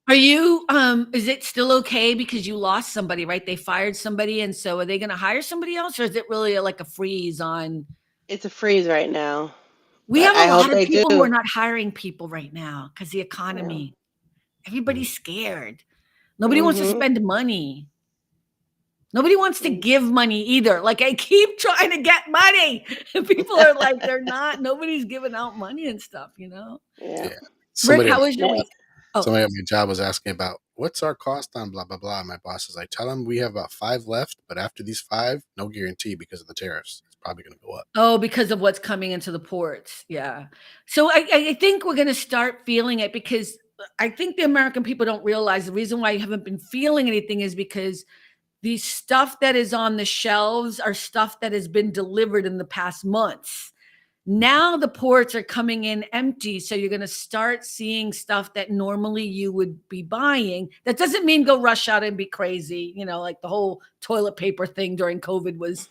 Are you, is it still okay because you lost somebody, right? They fired somebody. And so are they going to hire somebody else, or is it really like a freeze on? It's a freeze right now. We have a lot of people who are not hiring people right now because the economy, everybody's scared. Nobody wants to spend money. Nobody wants to give money either. Like I keep trying to get money. And people are like, nobody's giving out money and stuff, Yeah. Rick, how was your week? Somebody at my job was asking about what's our cost on blah, blah, blah. And my boss is like, tell them we have about 5 left, but after these 5, no guarantee because of the tariffs. It's probably going to go up. Oh, because of what's coming into the ports. Yeah. So I think we're going to start feeling it because I think the American people don't realize the reason why you haven't been feeling anything is because the stuff that is on the shelves are stuff that has been delivered in the past months. Now the ports are coming in empty, so you're going to start seeing stuff that normally you would be buying. That doesn't mean go rush out and be crazy. Like the whole toilet paper thing during COVID was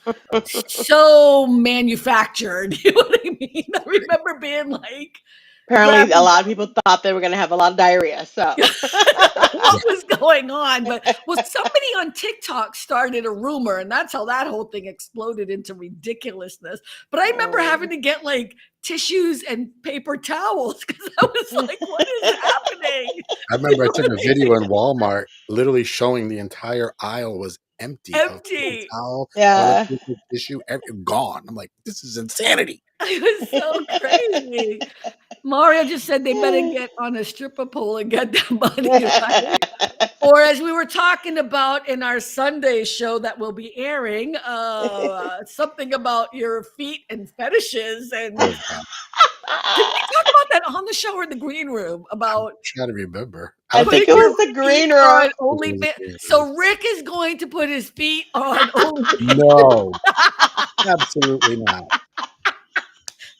so manufactured. You know what I mean? I remember being like, Apparently, a grabbing lot of people thought they were going to have a lot of diarrhea. So, what was going on. But somebody on TikTok started a rumor, and that's how that whole thing exploded into ridiculousness. But I remember having to get like tissues and paper towels because I was like, what is happening? I remember I took a video in Walmart, literally showing the entire aisle was empty of paper towel, yeah. toilet paper, tissue, gone. I'm like, this is insanity. It was so crazy. Mario just said they better get on a stripper pole and get their money, right? Or as we were talking about in our Sunday show that will be airing, something about your feet and fetishes. And did we talk about that on the show or in the green room? About I'm trying to remember. I think it was the green room. So Rick is going to put his feet on OnlyFans. No, absolutely not.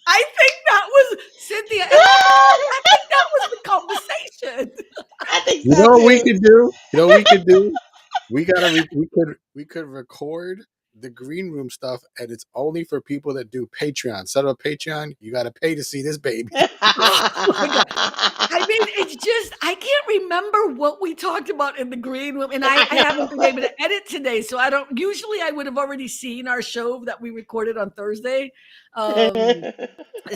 I think that was Cynthia. I think that was the conversation. I think You know what we could do? We could record the green room stuff, and it's only for people that do Patreon. Set up a Patreon. You got to pay to see this baby. Oh my God. I mean, it's just, I can't remember what we talked about in the green room. And I haven't been able to edit today. So usually I would have already seen our show that we recorded on Thursday.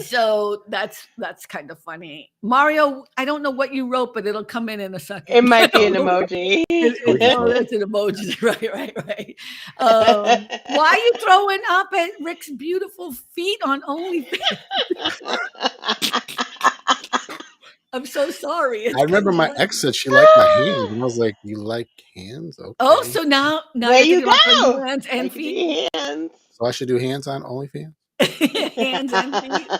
So that's kind of funny. Mario, I don't know what you wrote, but it'll come in a second. It might be an emoji. That's an emoji. Right. Why are you throwing up at Rick's beautiful feet on OnlyFans? I'm so sorry. I remember my ex said she liked my hands, and I was like, "You like hands? Okay." Oh, so now there you go. Hands and feet. Hands. So I should do hands on OnlyFans. Hands and feet.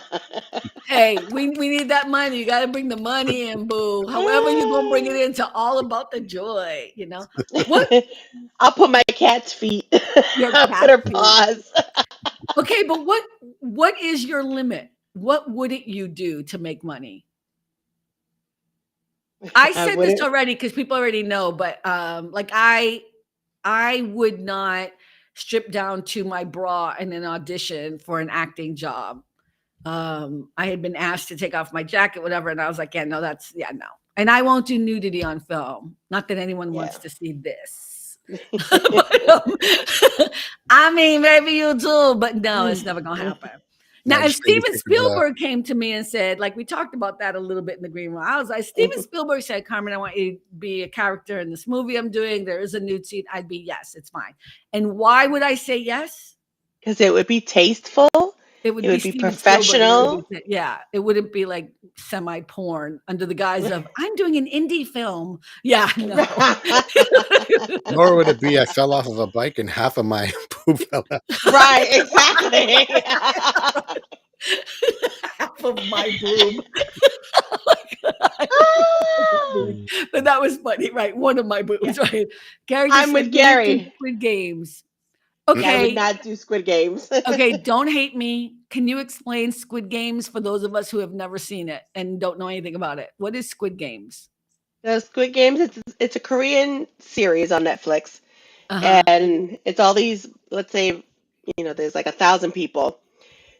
Hey, we need that money. You got to bring the money in, boo. However you're gonna bring it into all about the joy. What? I'll put my cat's feet. I'll put her paws. Okay, but what is your limit? What wouldn't you do to make money? I said this already because people already know, but like I would not strip down to my bra and then audition for an acting job. I had been asked to take off my jacket, whatever, and I was like, no. And I won't do nudity on film. Not that anyone wants to see this. But, I mean, maybe you do, but no, it's never gonna happen. Now, if Steven Spielberg came to me and said, like we talked about that a little bit in the green room, I was like, Steven Spielberg said, Carmen, I want you to be a character in this movie I'm doing. There is a nude scene. I'd be, yes, it's fine. And why would I say yes? Because it would be tasteful. It would be professional. It wouldn't be like semi-porn under the guise of, I'm doing an indie film. Yeah, no. Nor would it be I fell off of a bike and half of my poop fell out. Right, exactly. Half of my boob. But that was funny, right? One of my boobs, right? Gary, I'm with Gary. Squid Games. Okay. I would not do Squid Games. Okay, don't hate me. Can you explain Squid Games for those of us who have never seen it and don't know anything about it? What is Squid Games? The Squid Games, it's a Korean series on Netflix. And it's all these, let's say, there's like 1,000 people.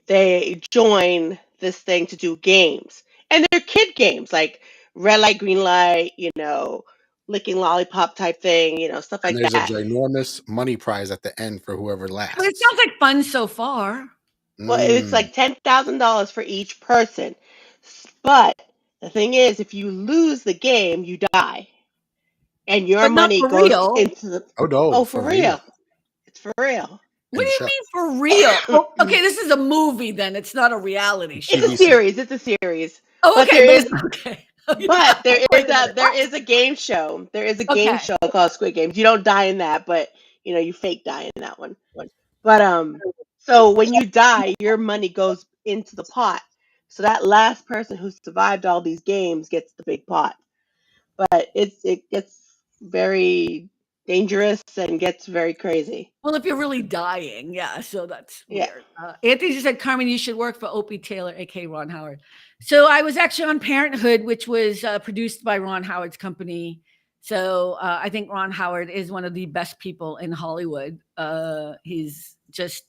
They join this thing to do games. And they're kid games, like red light, green light, licking lollipop type thing, stuff like that. There's a ginormous money prize at the end for whoever lasts. Well, it sounds like fun so far. Well, it's like $10,000 for each person. But the thing is, if you lose the game, you die. And your money goes into the... Oh, no. Oh, for real. It's for real. What do you mean for real? Oh, okay, this is a movie then. It's not a reality show. It's a series. Oh, okay. But there is a game show. There is a game show called Squid Games. You don't die in that, but you fake die in that one. But so when you die, your money goes into the pot. So that last person who survived all these games gets the big pot. but it gets very dangerous and gets very crazy. Well, if you're really dying, yeah, so that's Yeah. weird. Anthony just said, Carmen, you should work for Opie Taylor, aka Ron Howard. So I was actually on Parenthood, which was produced by Ron Howard's company. So I think Ron Howard is one of the best people in Hollywood. He's just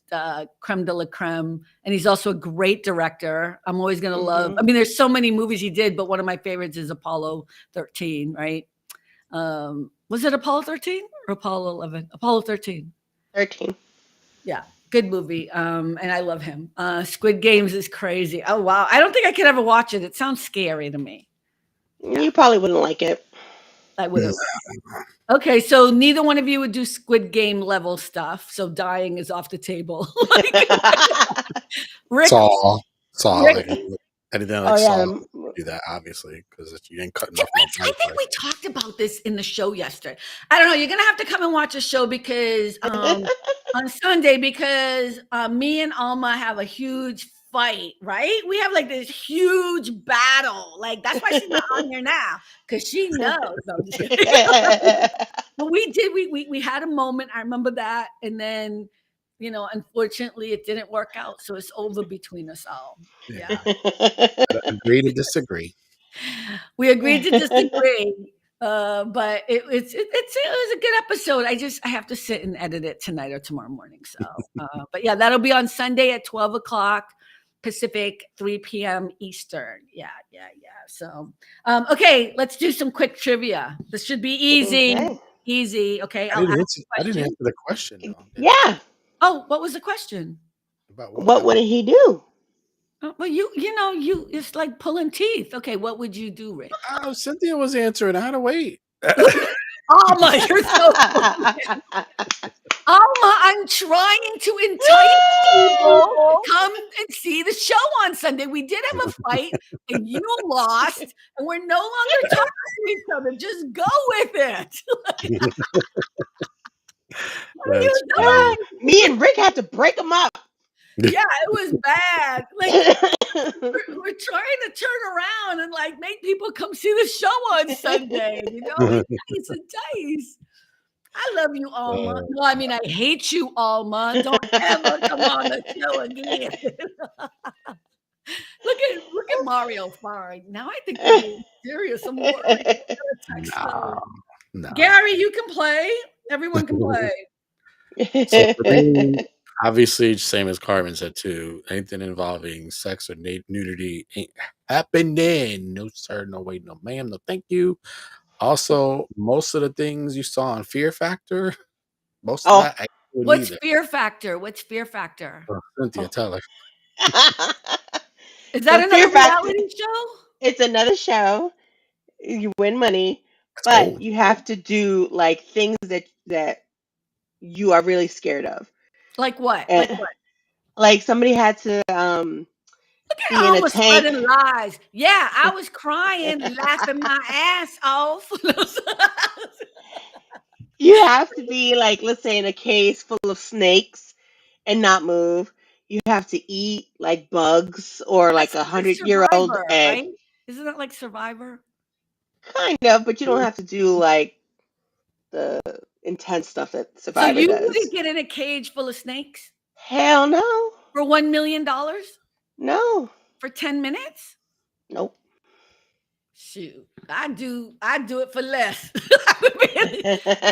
creme de la creme, and he's also a great director. I'm always gonna love. I mean, there's so many movies he did, but one of my favorites is Apollo 13, right? Was it Apollo 13 or Apollo 11? Apollo 13. 13. Yeah, good movie. And I love him. Squid Games is crazy. Oh wow. I don't think I could ever watch it. It sounds scary to me. You probably wouldn't like it. I would have. Okay, so neither one of you would do Squid Game level stuff. So dying is off the table. Rick, Saw. Rick, Anything like yeah. Saw, do that obviously because you ain't cutting off my I think we talked about this in the show yesterday. I don't know. You're gonna have to come and watch a show because on Sunday because me and Alma have a huge fight. Right? We have like this huge battle. Like that's why she's not on here now because she knows. No, I'm just kidding. But we did. We had a moment. I remember that, and then. Unfortunately, it didn't work out, so it's over between us all. Yeah. Agree to disagree. We agreed to disagree, but it was a good episode. I have to sit and edit it tonight or tomorrow morning. So, but yeah, that'll be on Sunday at 12 o'clock Pacific, 3 p.m. Eastern. Yeah. So, okay, let's do some quick trivia. This should be easy. Okay. Easy. Okay. I didn't answer the question though. Yeah. Oh, what was the question? About What would he do? Well, it's like pulling teeth. Okay, what would you do, Rick? Cynthia was answering. I had to wait. Alma, you're so Alma, I'm trying to entice people to come and see the show on Sunday. We did have a fight, and you lost, and we're no longer talking to each other. Just go with it. Me and Rick had to break them up. Yeah, it was bad. Like we're trying to turn around and like make people come see the show on Sunday. Entice. I love you, Alma. No, I mean I hate you, Alma. Don't ever come on the show again. Look at Mario fine. Now I think they're being serious. I'm worried. No. Gary, you can play. Everyone can play. So for me, obviously, same as Carmen said too. Anything involving sex or nudity ain't happening. No sir, no way, no ma'am, no thank you. Also, most of the things you saw on Fear Factor, most of that I wouldn't What's either. Fear Factor? What's Fear Factor? Cynthia, tell her. Is that another reality show? It's another show. You win money, but you have to do like things that you are really scared of. Like what? Like somebody had to look at Alma spreading lies. Yeah, I was crying, laughing my ass off. You have to be like, let's say, in a cage full of snakes and not move. You have to eat like bugs or like 100-year-old egg. Right? Isn't that like Survivor? Kind of, but you don't have to do like the intense stuff that Survivor does. So you wouldn't get in a cage full of snakes? Hell no. For $1 million? No. For 10 minutes? Nope. Shoot, I do it for less.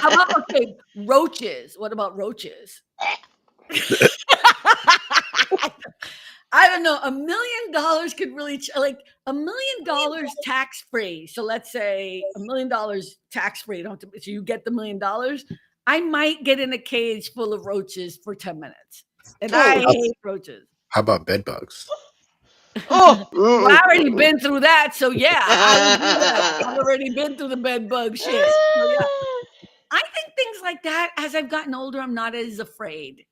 How about roaches? What about roaches? I don't know. $1 million could really like $1 million tax free. So let's say $1 million tax free. So you get the $1 million. I might get in a cage full of roaches for 10 minutes, and I hate roaches. How about bed bugs? Well, I already been through that, so yeah, I've already been through the bed bug shit. So yeah. I think things like that. As I've gotten older, I'm not as afraid.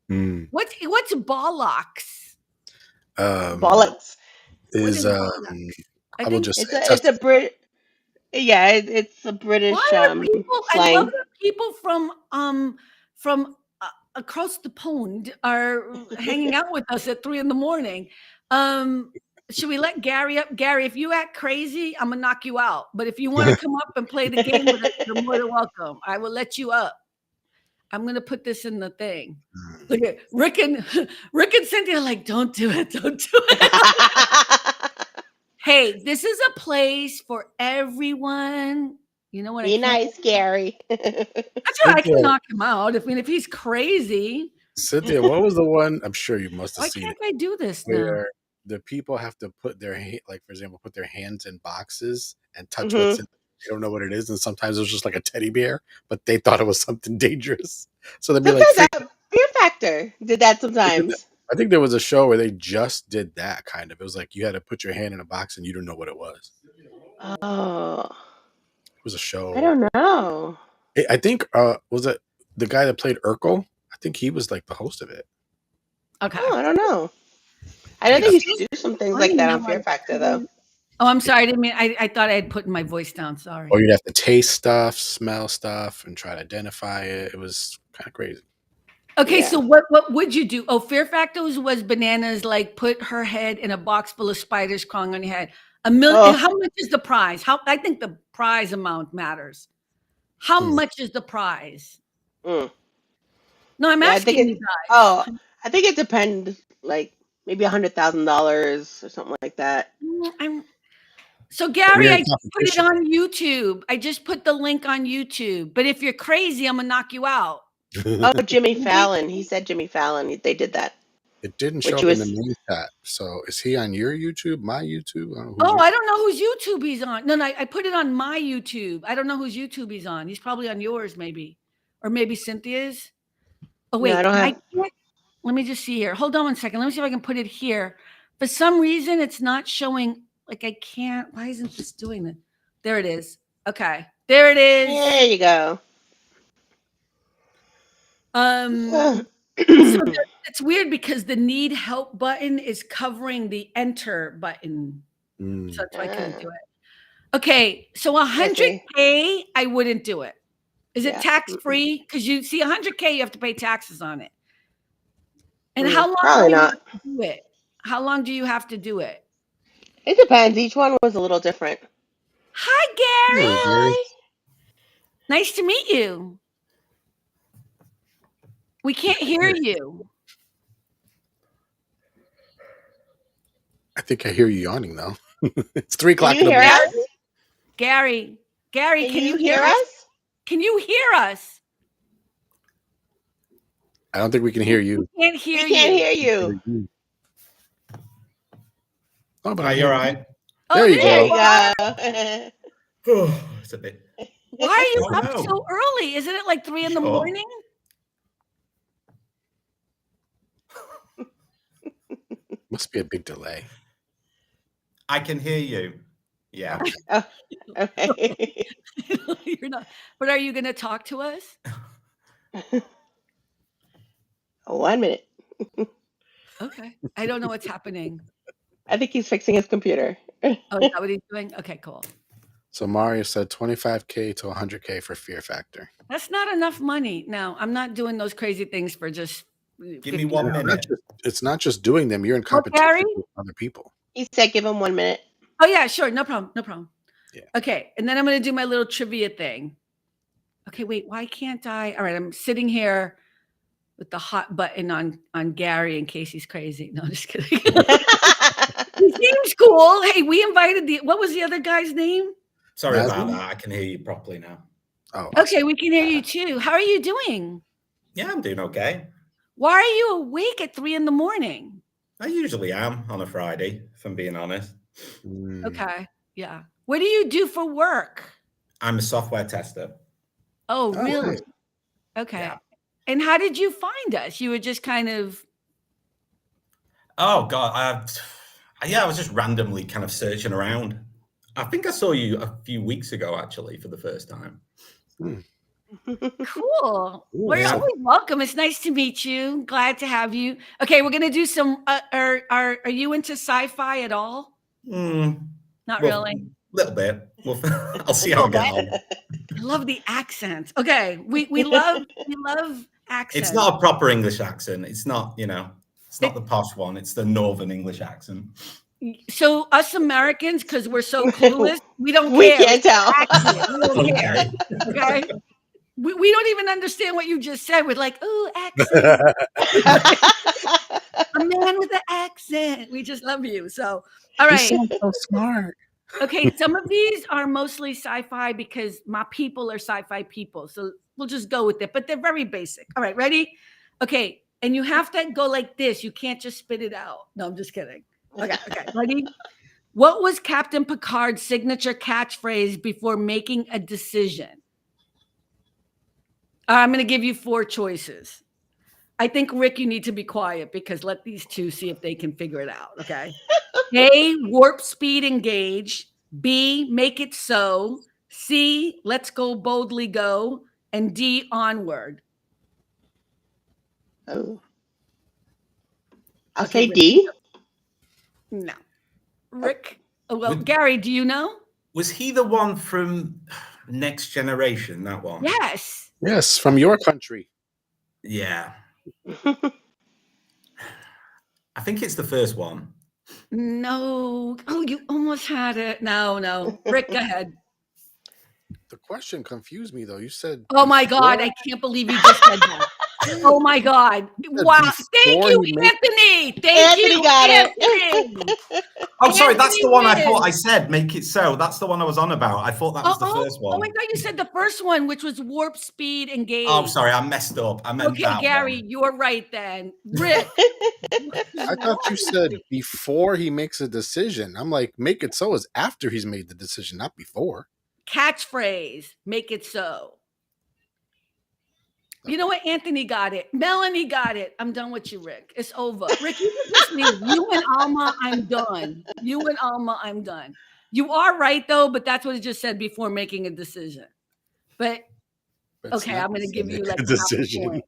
What's bollocks? Bollocks is I will just say it's a Brit. Yeah, it's a British slang. I love that people from across the pond are hanging out with us at 3 a.m. should we let Gary up? Gary, if you act crazy, I'm gonna knock you out. But if you want to come up and play the game with us, you're more than welcome. I will let you up. I'm gonna put this in the thing. Look at Rick and Cynthia are like, don't do it, don't do it. Hey, this is a place for everyone. You know what? Be nice, Gary. That's right. I can knock him out. If he's crazy. Cynthia, what was the one? I'm sure you must have Why seen can't it. I do this now? Where the people have to put their like, for example, put their hands in boxes and touch what's in. They don't know what it is, and sometimes it was just like a teddy bear, but they thought it was something dangerous. So they'd be like, Fear Factor did that sometimes. I think there was a show where they just did that kind of. It was like you had to put your hand in a box and you didn't know what it was. Oh, it was a show. I don't know. I think was it the guy that played Urkel? I think he was like the host of it. Okay. Oh, I don't know. I don't think you should do some things like that on Fear Factor, though. Oh, I'm sorry. I didn't mean. I thought I had put my voice down. Sorry. Or you'd have to taste stuff, smell stuff, and try to identify it. It was kind of crazy. Okay, so what would you do? Oh, Fear Factor was bananas. Like put her head in a box full of spiders crawling on your head. $1 million. How much is the prize? I think the prize amount matters. How much is the prize? No, I'm asking you guys. Oh, I think it depends. Like maybe $100,000 or something like that. So Gary, I just put it on YouTube. I just put the link on YouTube. But if you're crazy, I'm gonna knock you out. Oh, Jimmy Fallon. He said Jimmy Fallon. They did that. It didn't show up in the main chat. So is he on your YouTube? My YouTube? I don't know whose YouTube he's on. No, I put it on my YouTube. I don't know whose YouTube he's on. He's probably on yours, maybe. Or maybe Cynthia's. Oh, wait. No, I can't. Let me just see here. Hold on one second. Let me see if I can put it here. For some reason, it's not showing. Like, I can't. Why isn't this doing it? There it is. Okay. There it is. There you go. So it's weird because the need help button is covering the enter button. So that's why I couldn't do it. Okay. So 100K, I wouldn't do it. Is it tax free? Because you see 100K, you have to pay taxes on it. And how long do you have to do it? How long do you have to do it? It depends. Each one was a little different. Hi, Gary. Hi. Nice to meet you. We can't hear you. I think I hear you yawning, though. It's 3 o'clock in the morning. Gary, can you hear us? Can you hear us? I don't think we can hear you. We can't hear you. Oh, but you're right. There you go. It's a bit. Why are you up so early? Isn't it like 3 in the morning? Must be a big delay. I can hear you. Yeah. Oh, okay. You're not. But are you going to talk to us? 1 minute. Okay. I don't know what's happening. I think he's fixing his computer. Oh, is that what he's doing? Okay, cool. So Mario said 25K to 100K for Fear Factor. That's not enough money. No, I'm not doing those crazy things for just. Give me 1 minute. It's not just doing them. You're in competition with other people. He said give him 1 minute. Oh, yeah, sure. No problem. No problem. Yeah. Okay. And then I'm going to do my little trivia thing. Okay, wait. Why can't I? All right. I'm sitting here with the hot button on Gary in case he's crazy. No, just kidding. He seems cool. Hey, we invited what was the other guy's name? Sorry about that. I can hear you properly now. Oh. Okay, we can hear you too. How are you doing? Yeah, I'm doing okay. Why are you awake at 3 in the morning? I usually am on a Friday, if I'm being honest. Okay. Yeah. What do you do for work? I'm a software tester. Oh, really? Okay. Yeah. And how did you find us? You were just kind of. Oh, God. I was just randomly kind of searching around. I think I saw you a few weeks ago, actually, for the first time. Cool. Well, you're always welcome. It's nice to meet you. Glad to have you. Okay, we're gonna do some. Are you into sci-fi at all? Not really. A little bit. I'll see how I get on. I love the accent. Okay, we love accents. It's not a proper English accent. It's not, it's not the posh one. It's the Northern English accent. So us Americans, because we're so clueless, we don't We care. can't It's the tell. accent. We don't care. Okay. Okay. We don't even understand what you just said. We're like, oh, accent. A man with an accent. We just love you. So, all You right. sound so smart. Okay. Some of these are mostly sci-fi because my people are sci-fi people. So we'll just go with it, but they're very basic. All right. Ready? Okay. And you have to go like this. You can't just spit it out. No, I'm just kidding. Okay. Okay. Ready? What was Captain Picard's signature catchphrase before making a decision? I'm going to give you 4 choices. I think, Rick, you need to be quiet because let these two see if they can figure it out. Okay. A, warp speed engage. B, make it so. C, let's go boldly go. And D, onward. Oh. I'll Okay, say Rick. D. No. Rick. Oh, well, Gary, do you know? Was he the one from Next Generation? That one? Yes. Yes, from your country. Yeah. I think it's the first one. No. Oh, you almost had it. No. Rick, go ahead. The question confused me though. You said Oh my God, before- I can't believe you just said that. Oh my God. Wow. Thank before you, he made- Anthony. Thank Anthony you, got Anthony. it. Oh, sorry, that's the one I Anthony thought I wins. said. Make it so. That's the one I was on about. I thought that was the first Oh, one. I thought you said the first one, which was warp speed engage. Oh, sorry, I messed up. I meant Okay, that Gary, one. you're right then. Rick. I thought you said before he makes a decision. I'm like, make it so is after he's made the decision, not before. Catchphrase, make it so. You know what? Anthony got it. Melanie got it. I'm done with you, Rick. It's over. Rick, you can just leave. You and Alma, I'm done. You and Alma, I'm done. You are right, though, but that's what it just said before making a decision. But That's okay, not I'm going to give you a like decision. half a point.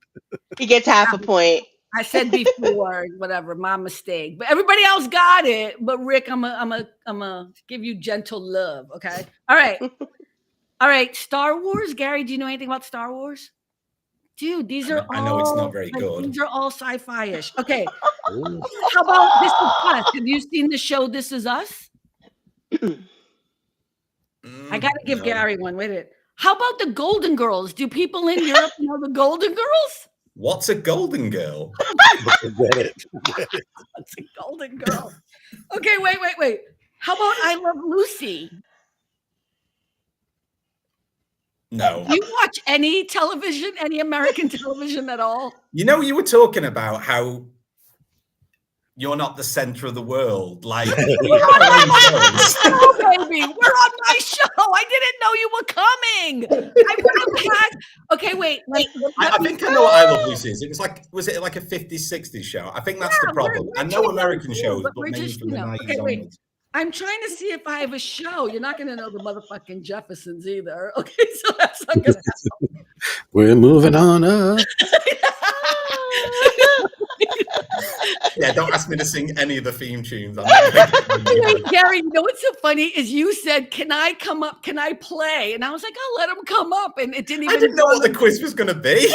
He gets half a point. I said before, whatever, my mistake. But everybody else got it. But Rick, I'm a give you gentle love. Okay. All right. All right. Star Wars. Gary, do you know anything about Star Wars? Dude, these are all I know it's not very good. These are all sci-fi-ish. Okay. Ooh. How about This Is Us? Have you seen the show This Is Us? I gotta give No. Gary one. Wait a minute. How about the Golden Girls? Do people in Europe know the Golden Girls? What's a golden girl? Get it. What's a Golden Girl? Okay, wait. How about I Love Lucy? No. Do you watch any television, any American television at all? You know, you were talking about how you're not the center of the world. Like, we have our own shows. Oh, baby, we're on my show. I didn't know you were coming. I would have had. Okay, wait. I think I know what I Love Lucy is. It was it like a 50s, 60s show? I think that's the problem. we're I know too American young, shows, but but we're mainly just, from the 90s okay, wait. onwards. I'm trying to see if I have a show. You're not going to know the motherfucking Jeffersons either. Okay, so that's not going to happen. We're moving on up. Yeah, don't ask me to sing any of the theme tunes. Wait, Gary, you know what's so funny is you said, "Can I come up? Can I play?" And I was like, "I'll let him come up," and it didn't even. I didn't know what the quiz was going to be.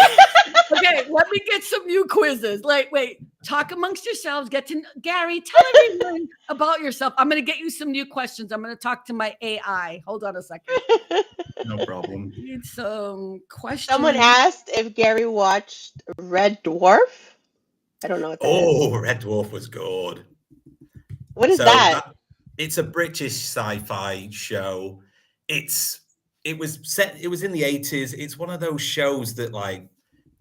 Okay, let me get some new quizzes. Like, wait, talk amongst yourselves. Get to Gary. Tell everyone about yourself. I'm going to get you some new questions. I'm going to talk to my AI. Hold on a second. No problem. Need some questions. Someone asked if Gary watched Red Dwarf. I don't know what that is. Oh, Red Dwarf was good. What is that? It's a British sci-fi show. It was in the 80s. It's one of those shows that like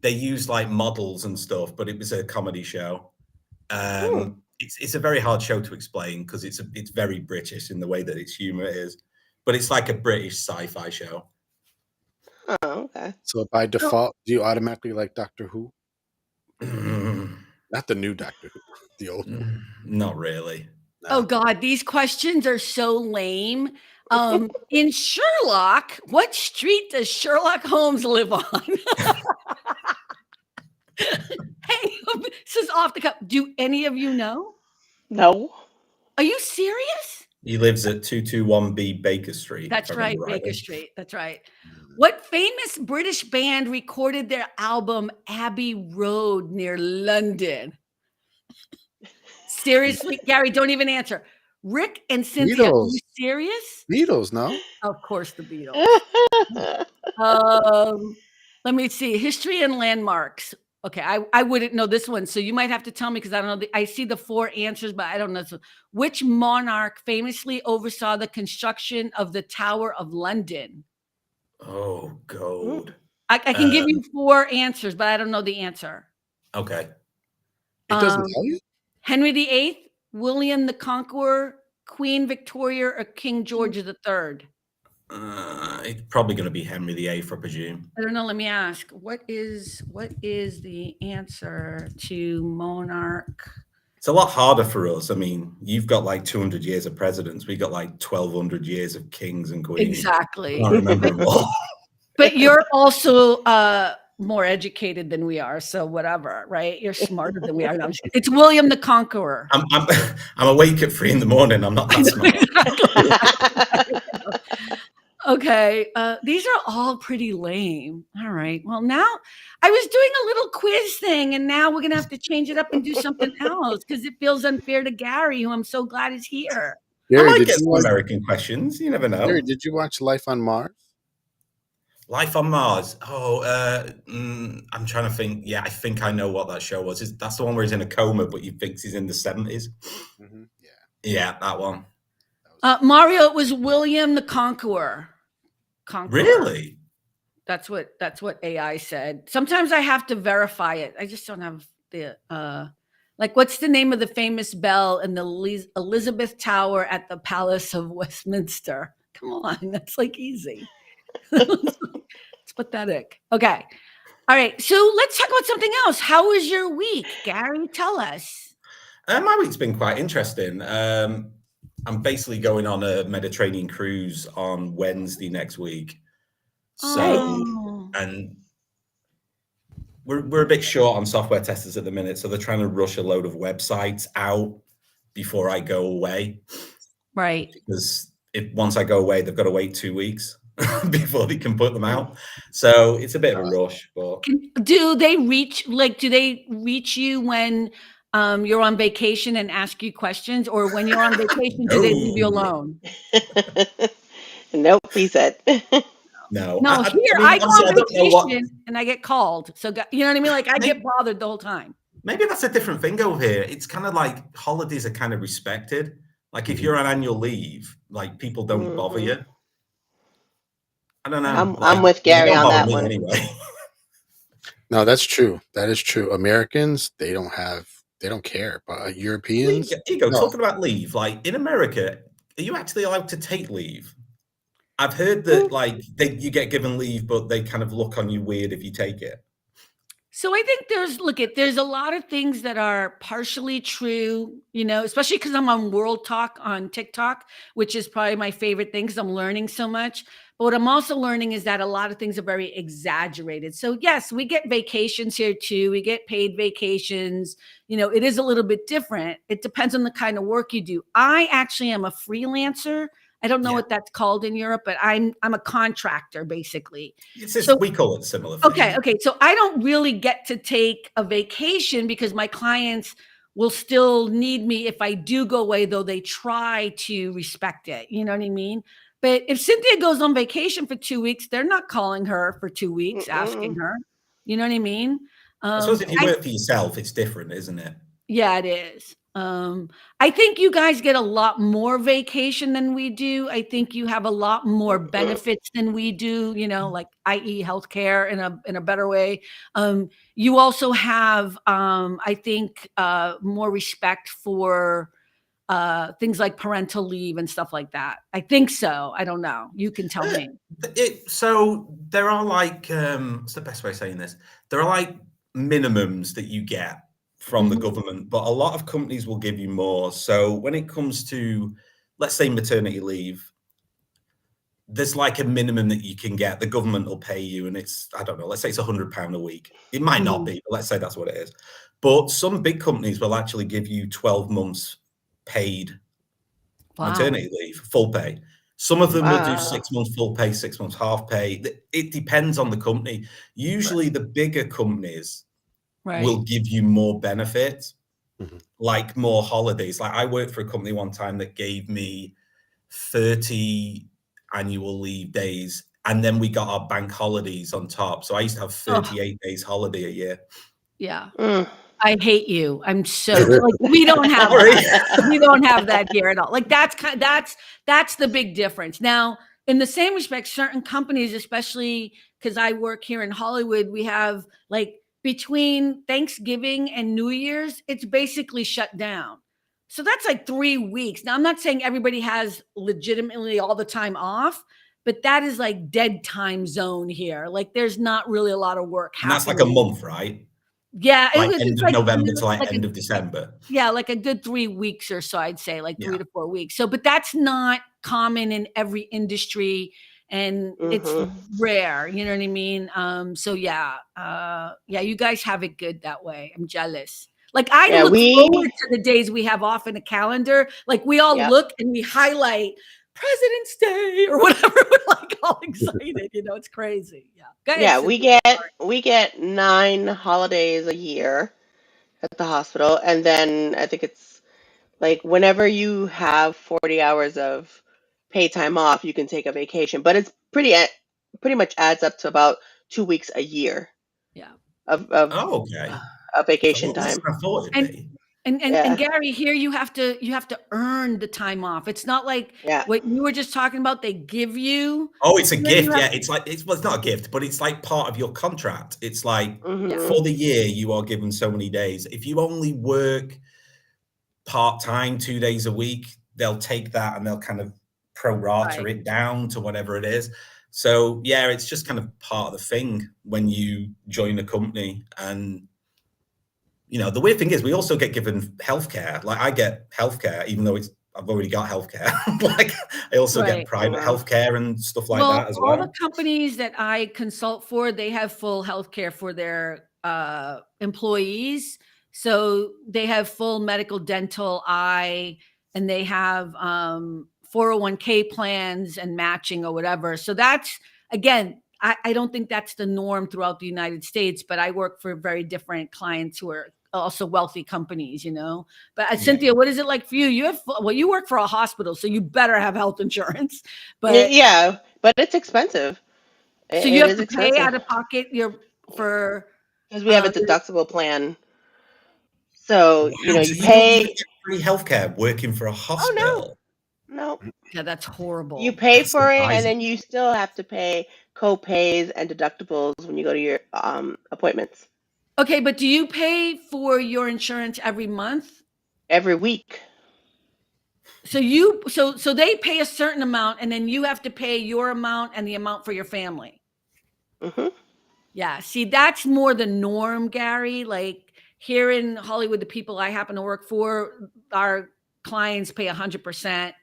they use like models and stuff, but it was a comedy show. It's a very hard show to explain because it's very British in the way that its humor is, but it's like a British sci-fi show. Oh, okay. So by default, do you automatically like Doctor Who? Not the new Doctor Who, the old one. Not really. No. Oh God, these questions are so lame. In Sherlock, what street does Sherlock Holmes live on? Hey, this is off the cuff. Do any of you know? No. Are you serious? He lives at 221B Baker Street. That's if I right, remember Baker rightly. Street. That's right. What famous British band recorded their album Abbey Road near London? Seriously, Gary, don't even answer. Rick and Cynthia, are you Beatles. serious? Beatles, no? Of course, the Beatles. Let me see. History and landmarks. Okay, I wouldn't know this one, so you might have to tell me because I don't know. I see the 4 answers, but I don't know. So, which monarch famously oversaw the construction of the Tower of London? Oh, God. I can give you 4 answers, but I don't know the answer. Okay. It doesn't tell you? Henry VIII, William the Conqueror, Queen Victoria, or King George III? It's probably going to be Henry VIII, I presume. I don't know. Let me ask. What is the answer to monarch? It's a lot harder for us. I mean, you've got like 200 years of presidents. We got like 1,200 years of kings and queens. Exactly. I remember them all. But you're also more educated than we are, so whatever, right? You're smarter than we are. No, it's William the Conqueror. I'm awake at 3 a.m. I'm not that smart. Okay, these are all pretty lame. All right. Well, now I was doing a little quiz thing, and now we're gonna have to change it up and do something else because it feels unfair to Gary, who I'm so glad is here. Gary, I might did get you some watch, American questions. You never know. Gary, did you watch Life on Mars? Life on Mars. Oh, I'm trying to think. Yeah, I think I know what that show was. That's the one where he's in a coma, but he thinks he's in the 70s. Mm-hmm. Yeah, that one. Mario, it was William the Conqueror. Really? That's what AI said. Sometimes I have to verify it. I just don't have the like. What's the name of the famous bell in the Elizabeth Tower at the Palace of Westminster? Come on, that's like easy. It's pathetic. Okay, all right. So let's talk about something else. How was your week, Gary? Tell us. My week's been quite interesting. I'm basically going on a Mediterranean cruise on Wednesday next week. So, and we're a bit short on software testers at the minute, so they're trying to rush a load of websites out before I go away. Right. Because once I go away, they've got to wait 2 weeks before they can put them out. So it's a bit of a rush. But do they reach you when you're on vacation and ask you questions, or when you're on vacation, do they leave you alone? Nope, he said. No. I go on vacation and I get called. So you know what I mean? Like I get bothered the whole time. Maybe that's a different thing over here. It's kind of like holidays are kind of respected. Like if you're on annual leave, like people don't bother you. I don't know. I'm with Gary on that one. Anyway. No, that's true. That is true. Americans, they don't care. But Europeans, talking about leave, like in America, are you actually allowed to take leave? I've heard that you get given leave, but they kind of look on you weird if you take it. So I think there's a lot of things that are partially true, especially because I'm on World Talk on TikTok, which is probably my favorite thing because I'm learning so much. But what I'm also learning is that a lot of things are very exaggerated. So yes, we get vacations here too. We get paid vacations. It is a little bit different. It depends on the kind of work you do. I actually am a freelancer. I don't know what that's called in Europe, but I'm a contractor basically. We call it similar thing. Okay. So I don't really get to take a vacation because my clients will still need me if I do go away, though they try to respect it. You know what I mean? But if Cynthia goes on vacation for 2 weeks, they're not calling her for 2 weeks, asking her. You know what I mean? I suppose if you work for yourself, it's different, isn't it? Yeah, it is. I think you guys get a lot more vacation than we do. I think you have a lot more benefits than we do, like i.e. healthcare in a better way. You also have, I think, more respect for things like parental leave and stuff like that. I think so. I don't know. You can tell me. So there are what's the best way of saying this? There are like minimums that you get from the government, but a lot of companies will give you more. So when it comes to, let's say, maternity leave, there's like a minimum that you can get. The government will pay you, and it's, I don't know, let's say it's £100 a week. It might not be, but let's say that's what it is. But some big companies will actually give you 12 months paid maternity leave, full pay. Some of them will do 6 months full pay, 6 months half pay. It depends on the company. Usually the bigger companies will give you more benefits. like more holidays. Like I worked for a company one time that gave me 30 annual leave days, and then we got our bank holidays on top. So I used to have 38 days holiday a year. Yeah. Mm. I hate you. I'm so like we don't have that. We don't have that here at all. Like that's the big difference. Now, in the same respect, certain companies, especially because I work here in Hollywood, we have like between Thanksgiving and New Year's, it's basically shut down. So that's like 3 weeks. Now, I'm not saying everybody has legitimately all the time off, but that is like dead time zone here. Like there's not really a lot of work And happening. that's like a month, right? Yeah, Like it's end of like November to like like end of December. yeah, like a good 3 weeks or so, I'd say, like 3 Yeah. to 4 weeks. So, but that's not common in every industry, and it's rare, you know what I mean? So yeah, you guys have it good that way. I'm jealous. Like I Yeah, look forward we. to the days we have off in a calendar. Like we all Yep. look and we highlight President's Day or whatever. We're like all excited, you know, it's crazy. Yeah. Go ahead, Yeah, Cynthia. we get 9 holidays a year at the hospital, and then I think it's like whenever you have 40 hours of paid time off, you can take a vacation, but it's pretty much adds up to about 2 weeks a year Yeah. of Oh, okay. It's a vacation lot less time. than I thought it'd And be. and Yeah. Gary, here you have to earn the time off. It's not like Yeah. what you were just talking about. They give you. Oh, it's a You know, you gift. have Yeah, it's like well, it's not a gift, but it's like part of your contract. It's like yeah, Mhm. for the year you are given so many days. If you only work part-time 2 days a week, they'll take that and they'll kind of pro rata right. it down to whatever it is. So yeah, it's just kind of part of the thing when you join a company. And you know, the weird thing is we also get given healthcare. Like I get healthcare, even though I've already got healthcare. Like I also get Right. private Wow. healthcare and stuff like Well, that as all the well. companies that I consult for, they have full health care for their employees. So they have full medical, dental, eye, and they have 401k plans and matching or whatever. So that's, again, I don't think that's the norm throughout the United States, but I work for very different clients who are also wealthy companies, you know. But Yeah. Cynthia, what is it like for you? You have well, you work for a hospital, so you better have health insurance. But Yeah, but it's expensive. so you It have is to pay expensive out of pocket for because we have a your deductible plan. So, Wow, so you you don't even pay. get free healthcare working for a Oh hospital. no. yeah, that's You horrible. pay That's for it, and surprising. then you still have to pay co-pays and deductibles when you go to your appointments Okay, but do you pay for your insurance every month? every week. So you so they pay a certain amount and then you have to pay your amount and the amount for your family. Hmm. Yeah, see, that's more the norm, Gary. Like here in Hollywood, the people I happen to work for, our clients pay 100%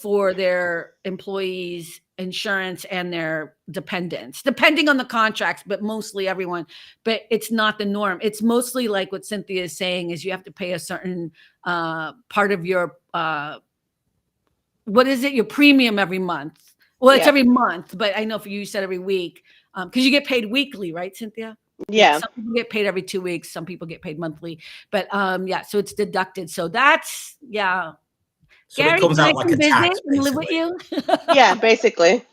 for their employees' insurance and their dependents, depending on the contracts, but mostly everyone. But it's not the norm. It's mostly like what Cynthia is saying is you have to pay a certain part of your what is it? Your premium every month. Well, it's Yep. every month, but I know for you, you said every week because you get paid weekly, right, Cynthia? Yeah, Yeah. some people get paid every 2 weeks, some people get paid monthly, but yeah, so it's deducted. So that's yeah. So it Gary, comes can I out like come a visit tax, and live with basically. you? Yeah. Basically.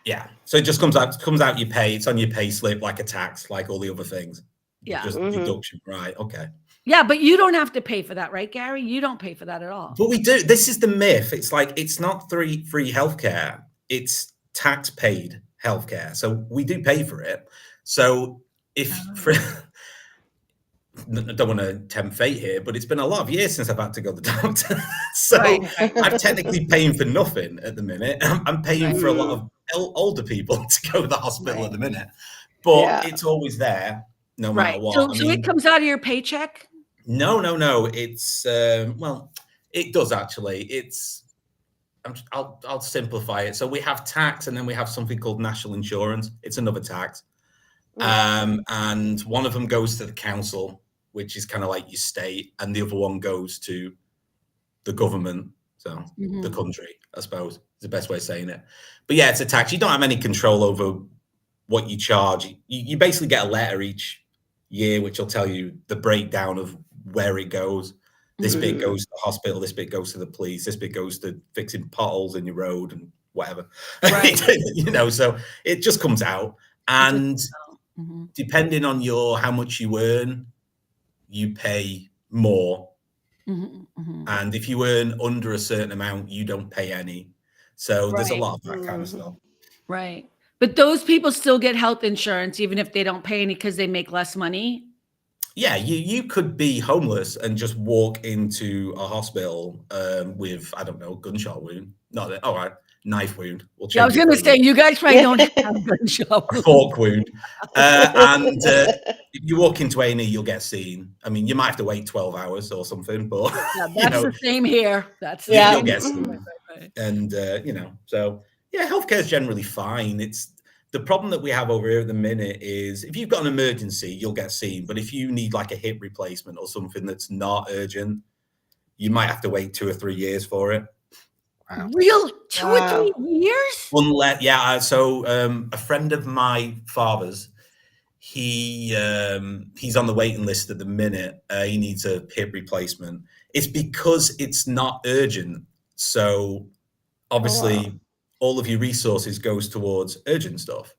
Yeah. So it just comes out your pay. It's on your pay slip like a tax, like all the other things. Yeah. Just Hmm. deduction. Right. Okay. Yeah, but you don't have to pay for that, right, Gary? You don't pay for that at all. But we do. This is the myth. It's like it's not free healthcare. It's tax paid healthcare. So we do pay for it. So if for, I don't want to tempt fate here, but it's been a lot of years since I've had to go to the doctor. So Right, I'm technically paying for nothing at the minute. I'm paying right, for a lot Mm. of older people to go to the hospital right, at the minute, but Yeah. it's always there no matter right. what. So I so it mean, comes out of your paycheck? no. It's well, it does actually. It's I'll simplify it. So we have tax, and then we have something called national insurance. It's another tax. Mm. And one of them goes to the council, which is kind of like your state, and the other one goes to the government, so the Mhm. country, I suppose is the best way of saying it. But yeah, it's a tax. You don't have any control over what you charge. You basically get a letter each year, which will tell you the breakdown of where it goes. This bit goes to the hospital, this bit goes to the police, this bit goes to fixing potholes in your road and whatever. Right. So it just comes out. And depending on how much you earn, you pay more. And if you earn under a certain amount, you don't pay any. So there's a lot of that kind of stuff. Right. But those people still get health insurance, even if they don't pay any because they make less money. Yeah, you could be homeless and just walk into a hospital with, I don't know, gunshot wound. Not that, all right, knife wound. Yeah, I was going to say, you guys probably don't have gunshot wound. Fork wound. And if you walk into A&E, you'll get seen. I mean, you might have to wait 12 hours or something, but that's the same here. That's you'll get seen. Right. And, so yeah, healthcare is generally fine. The problem that we have over here at the minute is if you've got an emergency, you'll get seen. But if you need like a hip replacement or something that's not urgent, you might have to wait 2 or 3 years for it. Wow. Real 2 or 3 years? So a friend of my father's, he's on the waiting list at the minute. He needs a hip replacement. It's because it's not urgent. So obviously all of your resources goes towards urgent stuff.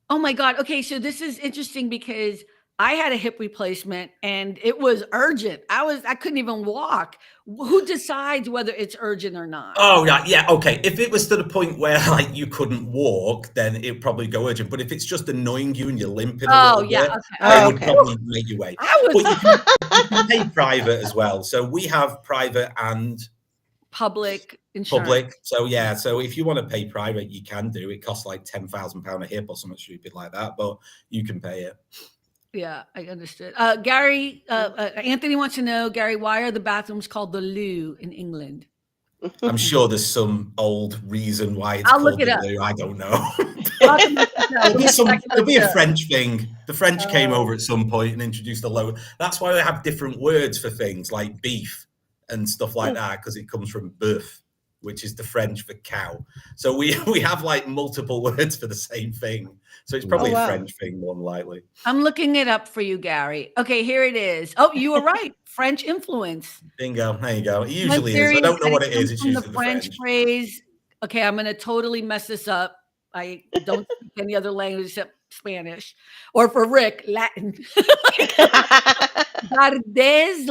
Oh my God. Okay. So this is interesting because I had a hip replacement and it was urgent. I couldn't even walk. Who decides whether it's urgent or not? Oh, yeah. Okay. If it was to the point where like you couldn't walk, then it'd probably go urgent. But if it's just annoying you and you're limping a little bit, it would probably make you wait. But you can pay private as well. So we have private and public insurance. So yeah. So if you want to pay private, you can do. It costs like £10,000 a hip or something stupid like that, but you can pay it. Yeah, I understood. Gary, Anthony wants to know, Gary, why are the bathrooms called the loo in England? I'm sure there's some old reason why it's called the loo. I don't know. There'll be a French thing. The French came over at some point and introduced the logo. That's why they have different words for things like beef and stuff like that, because it comes from bœuf, which is the French for cow. So we have like multiple words for the same thing. So it's probably a French thing more than likely. I'm looking it up for you, Gary. Okay, here it is. Oh, you were right. French influence. Bingo. There you go. It usually is. I don't know what it is. It's usually the French phrase. Okay, I'm going to totally mess this up. I don't speak any other language except Spanish. Or for Rick, Latin. Gardes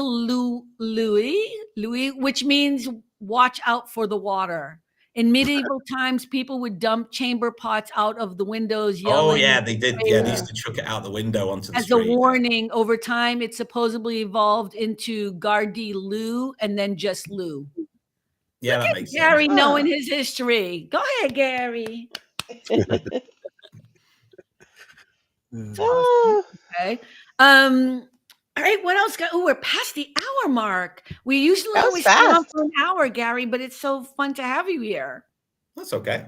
Louis, which means watch out for the water. In medieval times, people would dump chamber pots out of the windows. Oh, yeah, they did. Yeah, they used to chuck it out the window onto the street. As a warning, over time, it supposedly evolved into Garde Lou and then just Lou. Yeah, that makes sense. Gary knowing his history. Go ahead, Gary. Awesome. Okay. All right, what else? Oh, we're past the hour mark. We usually always stay on for an hour, Gary, but it's so fun to have you here. That's okay.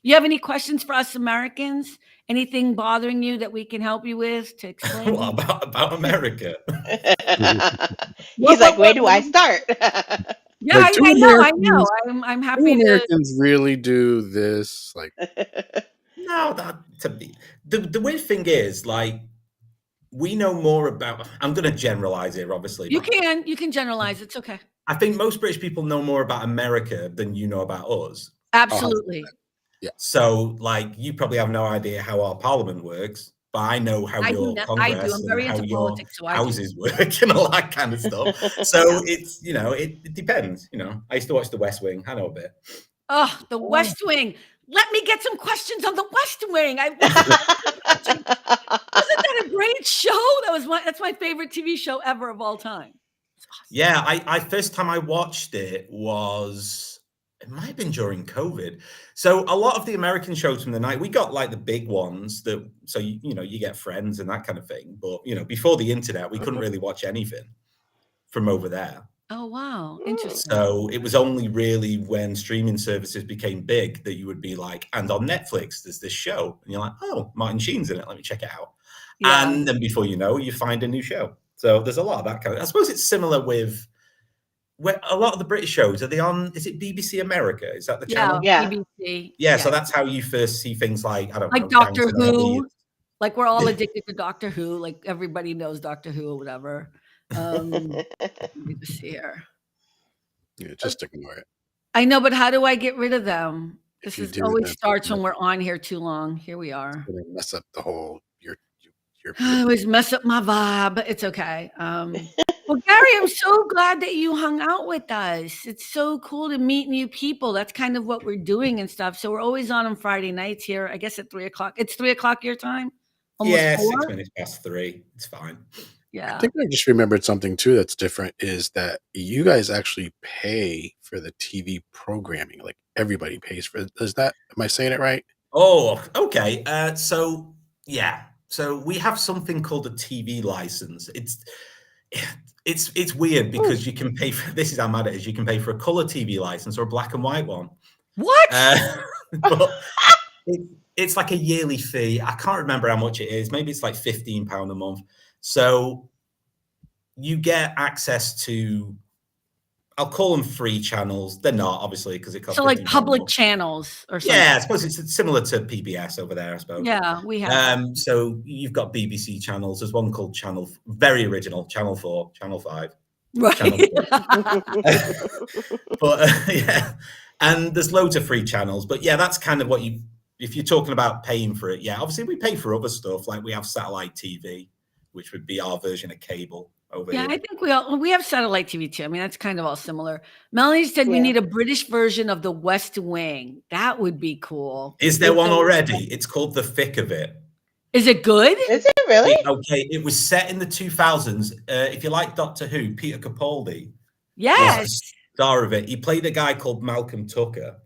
You have any questions for us Americans? Anything bothering you that we can help you with to explain? Well, about America. He's like, where do I start? Yeah, like I know. I'm happy. Americans really do this, like. No, the weird thing is, like, we know more about. I'm going to generalize here, obviously. You can generalize. It's okay. I think most British people know more about America than you know about us. Absolutely. Yeah. So, like, you probably have no idea how our parliament works, but I know how your Congress and how your houses work and all that kind of stuff. So it's, it depends. I used to watch The West Wing. I know a bit. Oh, The West Wing. Let me get some questions on The West Wing. Wasn't that a great show? That's my favorite TV show ever of all time. Awesome. Yeah, I first time I watched it might have been during COVID. So a lot of the American shows from the night, we got like the big ones you get Friends and that kind of thing. But before the internet, we couldn't really watch anything from over there. Oh, wow. Interesting. So it was only really when streaming services became big that you would be like, and on Netflix, there's this show. And you're like, oh, Martin Sheen's in it. Let me check it out. Yeah. And then before you know, you find a new show. So there's a lot of that kind of, I suppose it's similar with where a lot of the British shows, are they on, is it BBC America? Is that the channel? Yeah, BBC. Yeah, so that's how you first see things like, I don't know. Like Doctor Who. Like we're all addicted to Doctor Who. Like everybody knows Doctor Who or whatever. Let me just see here. Yeah, just ignore it. I know, but how do I get rid of them? If This you is do, always then starts when we're on here too long. Here we are. it's gonna mess up the whole your I always mess up my vibe, but it's okay. Well, Gary, I'm so glad that you hung out with us. It's so cool to meet new people. That's kind of what we're doing and stuff. So we're always on Friday nights here, I guess at 3:00. It's 3:00 your time? Almost Yeah, 4? 6 minutes past 3. It's fine. I Yeah. think I just remembered something too that's different is that you guys actually pay for the TV programming. Like everybody pays for it. Is that, am I saying it right? Oh, okay. So yeah, so we have something called a TV license. It's weird because you can pay for. This is how mad it is. You can pay for a color TV license or a black and white one. What? But it's like a yearly fee. I can't remember how much it is. Maybe it's like £15 a month. So you get access to, I'll call them free channels. They're not, obviously, because it costs So like £15 a public month. channels or something. Yeah, I suppose it's similar to PBS over there, I suppose. Yeah, we have. So you've got BBC channels. There's one called very original, Channel 4, Channel 5. Right. Channel 4. But yeah, and there's loads of free channels. But yeah, that's kind of what if you're talking about paying for it, yeah, obviously we pay for other stuff. Like we have satellite TV, which would be our version of cable over Yeah, here. I think we have satellite TV too. I mean, that's kind of all similar. Melanie said we Yeah. need a British version of the West Wing. That would be cool. Is there one already? It's called The Thick of It. Is it good? Is it really? Okay, it was set in the 2000s. If you like Doctor Who, Peter Capaldi was Yes. the star of it. He played a guy called Malcolm Tucker,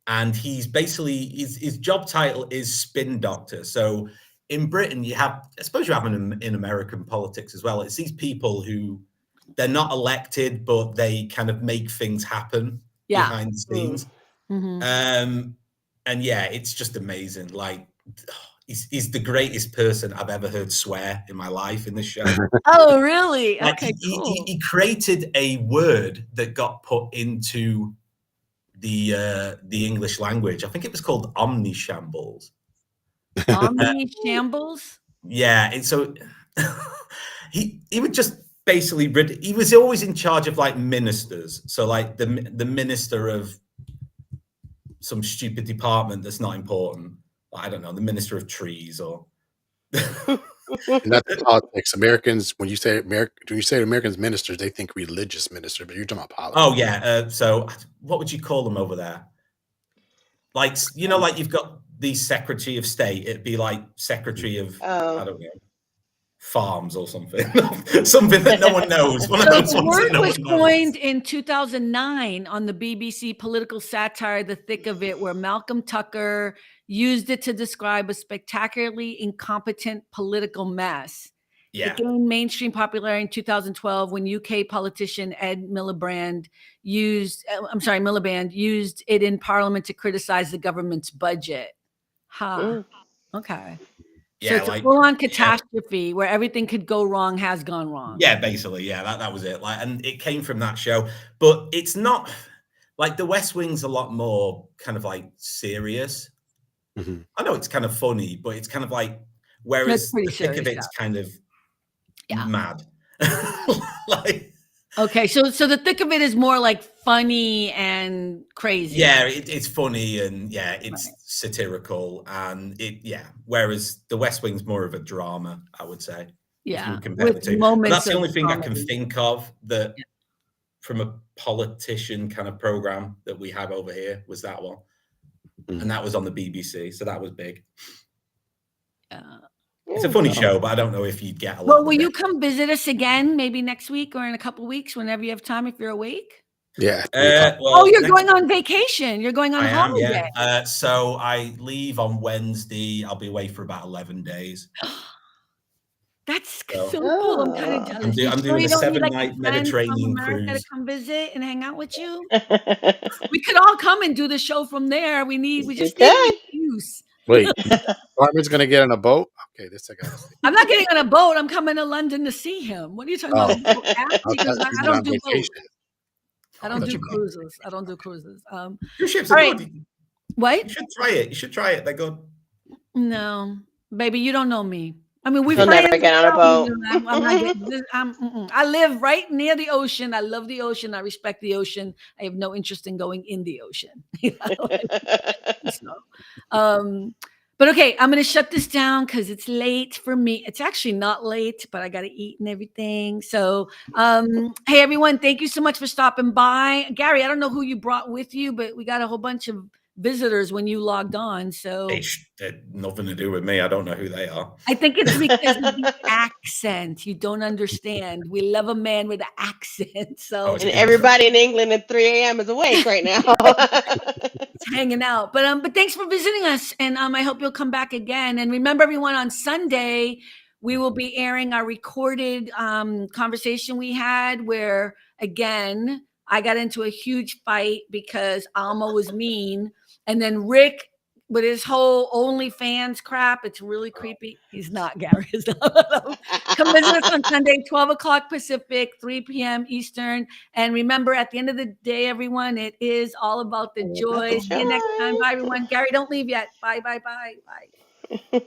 and he's basically his job title is spin doctor. So in Britain, I suppose you have them in American politics as well. It's these people who they're not elected, but they kind of make things happen behind the scenes. Mm-hmm. And yeah, it's just amazing. Like he's the greatest person I've ever heard swear in my life in this show. Oh, really? Like Okay, cool. he created a word that got put into the English language. I think it was called omnishambles. Omnishambles? Yeah, and so he would just basically he was always in charge of like ministers. So like the minister of some stupid department that's not important. I don't know, the minister of trees or. And that's politics. Americans, when you say Americans ministers, they think religious minister, but you're talking about politics. Oh yeah. So what would you call them over there? Like like you've got the Secretary of State. It'd be like Secretary of I don't know, farms or something. Something that no one knows. One of those the ones word that no was one knows. coined in 2009 on the BBC political satire The Thick of It, where Malcolm Tucker used it to describe a spectacularly incompetent political mess. Yeah. It gained mainstream popularity in 2012 when UK politician Ed Miliband used it in Parliament to criticize the government's budget. Okay. So Yeah, it's a full-on catastrophe where everything could go wrong has gone wrong. Yeah, basically, yeah, that was it. Like, and it came from that show, but it's not like The West Wing's a lot more kind of like serious. Mm-hmm. I know it's kind of funny, but it's kind of like whereas The Thick of It's kind of mad. Like, okay, so The Thick of It is more like funny and crazy. Yeah, it's funny and it's satirical and whereas The West Wing's more of a drama, I would say. Yeah, compare the two. But that's the only thing I can think of that from a politician kind of program that we have over here was that one. And that was on the BBC, so that was big. It's a funny show, but I don't know if you'd get a lot. Well, will you come visit us again, maybe next week or in a couple of weeks, whenever you have time, if you're awake? Yeah. You're going on vacation. You're going on holiday. So I leave on Wednesday. I'll be away for about 11 days. That's so cool. I'm kind of jealous. I'm doing a 7-night Mediterranean cruise. To come visit and hang out with you. We could all come and do the show from there. We just need an excuse. Wait, Carmen's gonna get on a boat? Okay, this I got. I'm not getting on a boat. I'm coming to London to see him. What are you talking about? Because I don't do boats. I don't do cruises. Your ships are good. What? You should try it. They're good. No, baby, you don't know me. I mean, we He'll fly never in get on a boat. I'm not getting this. I live right near the ocean. I love the ocean. I respect the ocean. I have no interest in going in the ocean. So, but okay, I'm going to shut this down because it's late for me. It's actually not late, but I got to eat and everything. So, hey, everyone, thank you so much for stopping by. Gary, I don't know who you brought with you, but we got a whole bunch of visitors when you logged on. So It had nothing to do with me. I don't know who they are. I think it's because of the accent. You don't understand. We love a man with an accent. So And everybody in England at 3 a.m. is awake right now. it's hanging out. But thanks for visiting us. And I hope you'll come back again. And remember, everyone, on Sunday, we will be airing our recorded conversation we had where, again, I got into a huge fight because Alma was mean. And then Rick, with his whole OnlyFans crap, it's really creepy. He's not, Gary. He's not. Come visit us on Sunday, 12 o'clock Pacific, 3 p.m. Eastern. And remember, at the end of the day, everyone, it is all about the joy. See you next time. Bye, everyone. Gary, don't leave yet. Bye, bye, bye, bye.